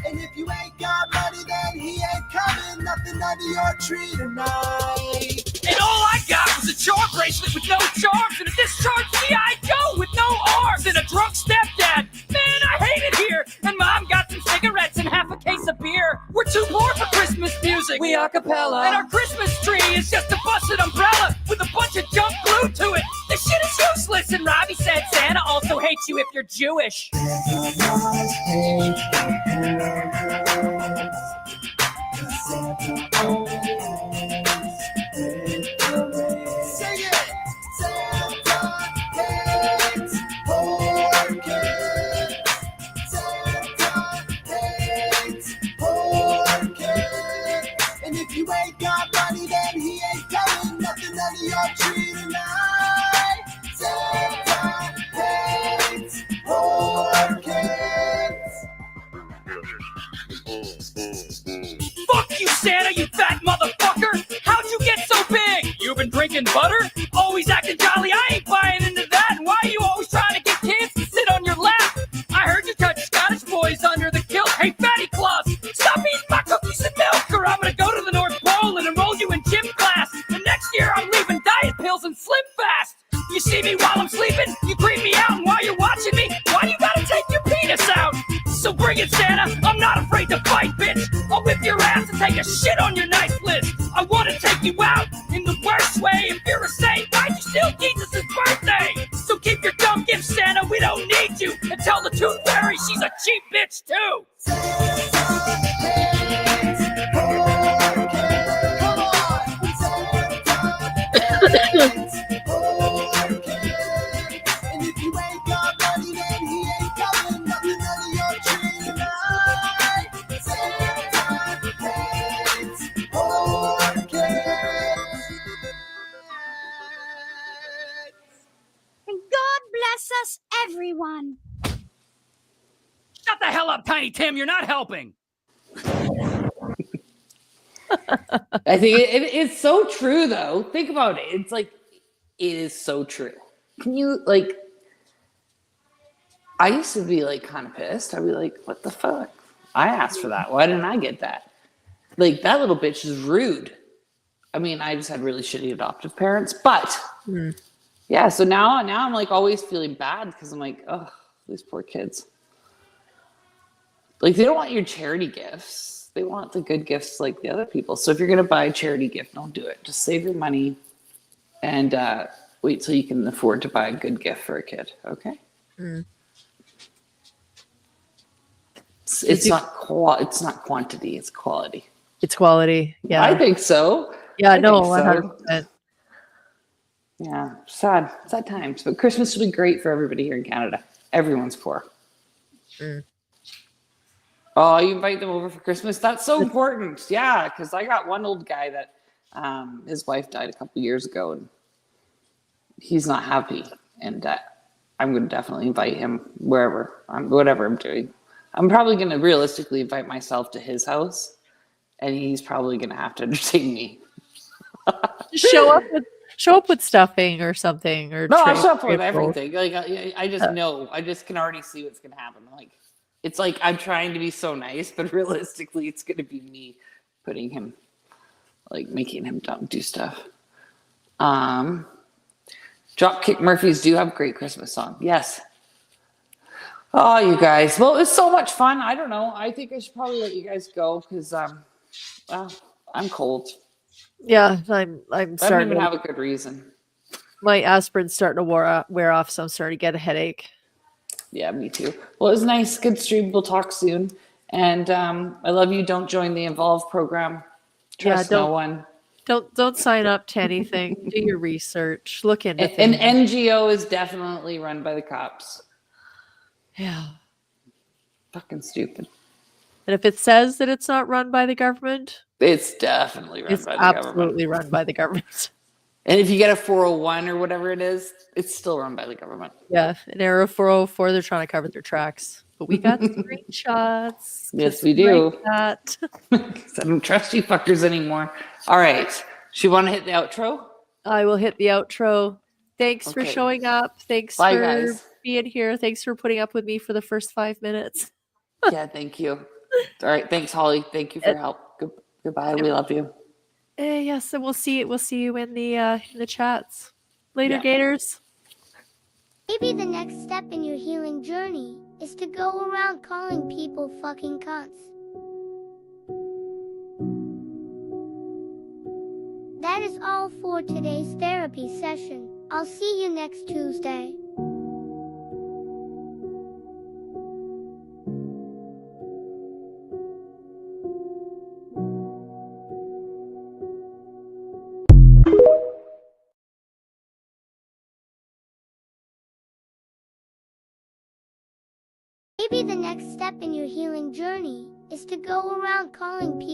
Speaker 9: And if you ain't got money, then he ain't coming. Nothing under your tree tonight.
Speaker 7: And all I got was a charm bracelet with no charms and a discharged G.I. Joe with no arms and a drunk stepdad. Man, I hate it here. And Mom got some cigarettes and half a case of beer. We're too poor for Christmas music. We a cappella. And our Christmas tree is just a busted umbrella with a bunch of junk glued to it. This shit is useless. And Robbie said Santa also hates you if you're Jewish.
Speaker 9: Sing it! Santa hates poor kids. Santa hates poor kids. And if you ain't got money, then he ain't coming. Nothing under your tree tonight. Santa hates poor kids.
Speaker 7: Fuck you, Santa, you fat motherfucker! How'd you get so big? You been drinking butter? Always acting jolly, I ain't buying into that. And why are you always trying to get kids to sit on your lap? I heard you touch Scottish boys under the kilt. Hey, Fatty Claus, stop eating my cookies and milk, or I'm gonna go to the North Pole and enroll you in gym class. And next year I'm leaving diet pills and Slim Fast. You see me while I'm sleeping, you creep me out, and while you're watching me, why you gotta take your penis out? So bring it, Santa, I'm not afraid to fight, bitch. I'll whip your ass and take a shit on your nice list. I wanna take you out in the worst way. If you're a saint, why'd you steal Jesus' birthday? So keep your dumb gifts, Santa, we don't need you. And tell the Tooth Fairy she's a cheap bitch, too.
Speaker 9: And if you ain't got money, then he ain't coming. Nothing under your tree tonight. Santa hates poor kids.
Speaker 8: And God bless us, everyone.
Speaker 7: Shut the hell up, Tiny Tim, you're not helping.
Speaker 6: I think it's so true, though. Think about it. It's like, it is so true. Can you, like, I used to be, like, kind of pissed. I'd be like, what the fuck? I asked for that. Why didn't I get that? Like, that little bitch is rude. I mean, I just had really shitty adoptive parents. But, yeah, so now I'm, like, always feeling bad because I'm like, oh, these poor kids. Like, they don't want your charity gifts. They want the good gifts like the other people. So if you're going to buy a charity gift, don't do it. Just save your money and wait till you can afford to buy a good gift for a kid. Okay? It's not quantity, it's quality.
Speaker 4: It's quality. Yeah.
Speaker 6: I think so.
Speaker 4: Yeah,
Speaker 6: I
Speaker 4: no,
Speaker 6: think so.
Speaker 4: 100%.
Speaker 6: Yeah, sad times. But Christmas will be great for everybody here in Canada. Everyone's poor. Oh, you invite them over for Christmas? That's so important. Yeah, because I got one old guy that his wife died a couple years ago, and he's not happy. And I'm going to definitely invite him whatever I'm doing. I'm probably going to realistically invite myself to his house, and he's probably going to have to entertain me.
Speaker 4: Just show up with stuffing or something. Or
Speaker 6: no, I'll show up with everything. Like I just know. I just can already see what's going to happen. Like, it's like I'm trying to be so nice, but realistically, it's going to be me putting him, like making him do stuff. Dropkick Murphys do have a great Christmas song. Yes. Oh, you guys. Well, it was so much fun. I don't know. I think I should probably let you guys go because I'm cold.
Speaker 4: Yeah, I'm
Speaker 6: I don't
Speaker 4: starting
Speaker 6: even
Speaker 4: to
Speaker 6: have a good reason.
Speaker 4: My aspirin's starting to wear off, so I'm starting to get a headache.
Speaker 6: Yeah, me too. Well, it was nice. Good stream. We'll talk soon. And I love you. Don't join the Evolve program. Trust no one.
Speaker 4: Don't sign up to anything. Do your research. Look into
Speaker 6: An
Speaker 4: things.
Speaker 6: NGO is definitely run by the cops.
Speaker 4: Yeah.
Speaker 6: Fucking stupid.
Speaker 4: And if it says that it's not run by the government,
Speaker 6: It's definitely run
Speaker 4: it's
Speaker 6: by the government.
Speaker 4: absolutely run by the government.
Speaker 6: And if you get a 401 or whatever it is, it's still run by the government.
Speaker 4: Yeah, an Arrow 404, they're trying to cover their tracks. But we got screenshots.
Speaker 6: Yes,
Speaker 4: to
Speaker 6: we do.
Speaker 4: cite That.
Speaker 6: I don't trust you fuckers anymore. All right. Do you want to hit the outro?
Speaker 4: I will hit the outro. Thanks for
Speaker 6: Okay.
Speaker 4: showing up. Thanks
Speaker 6: Bye,
Speaker 4: for
Speaker 6: guys.
Speaker 4: being here. Thanks for putting up with me for the first 5 minutes.
Speaker 6: Yeah, thank you. All right. Thanks, Holly. Thank you for your help. Goodbye. We love you.
Speaker 4: Yes, and we'll see you in the chats. Later,
Speaker 6: Yeah.
Speaker 4: Gators.
Speaker 8: Maybe the next step in your healing journey is to go around calling people fucking cunts. That is all for today's therapy session. I'll see you next Tuesday. Maybe the next step in your healing journey is to go around calling people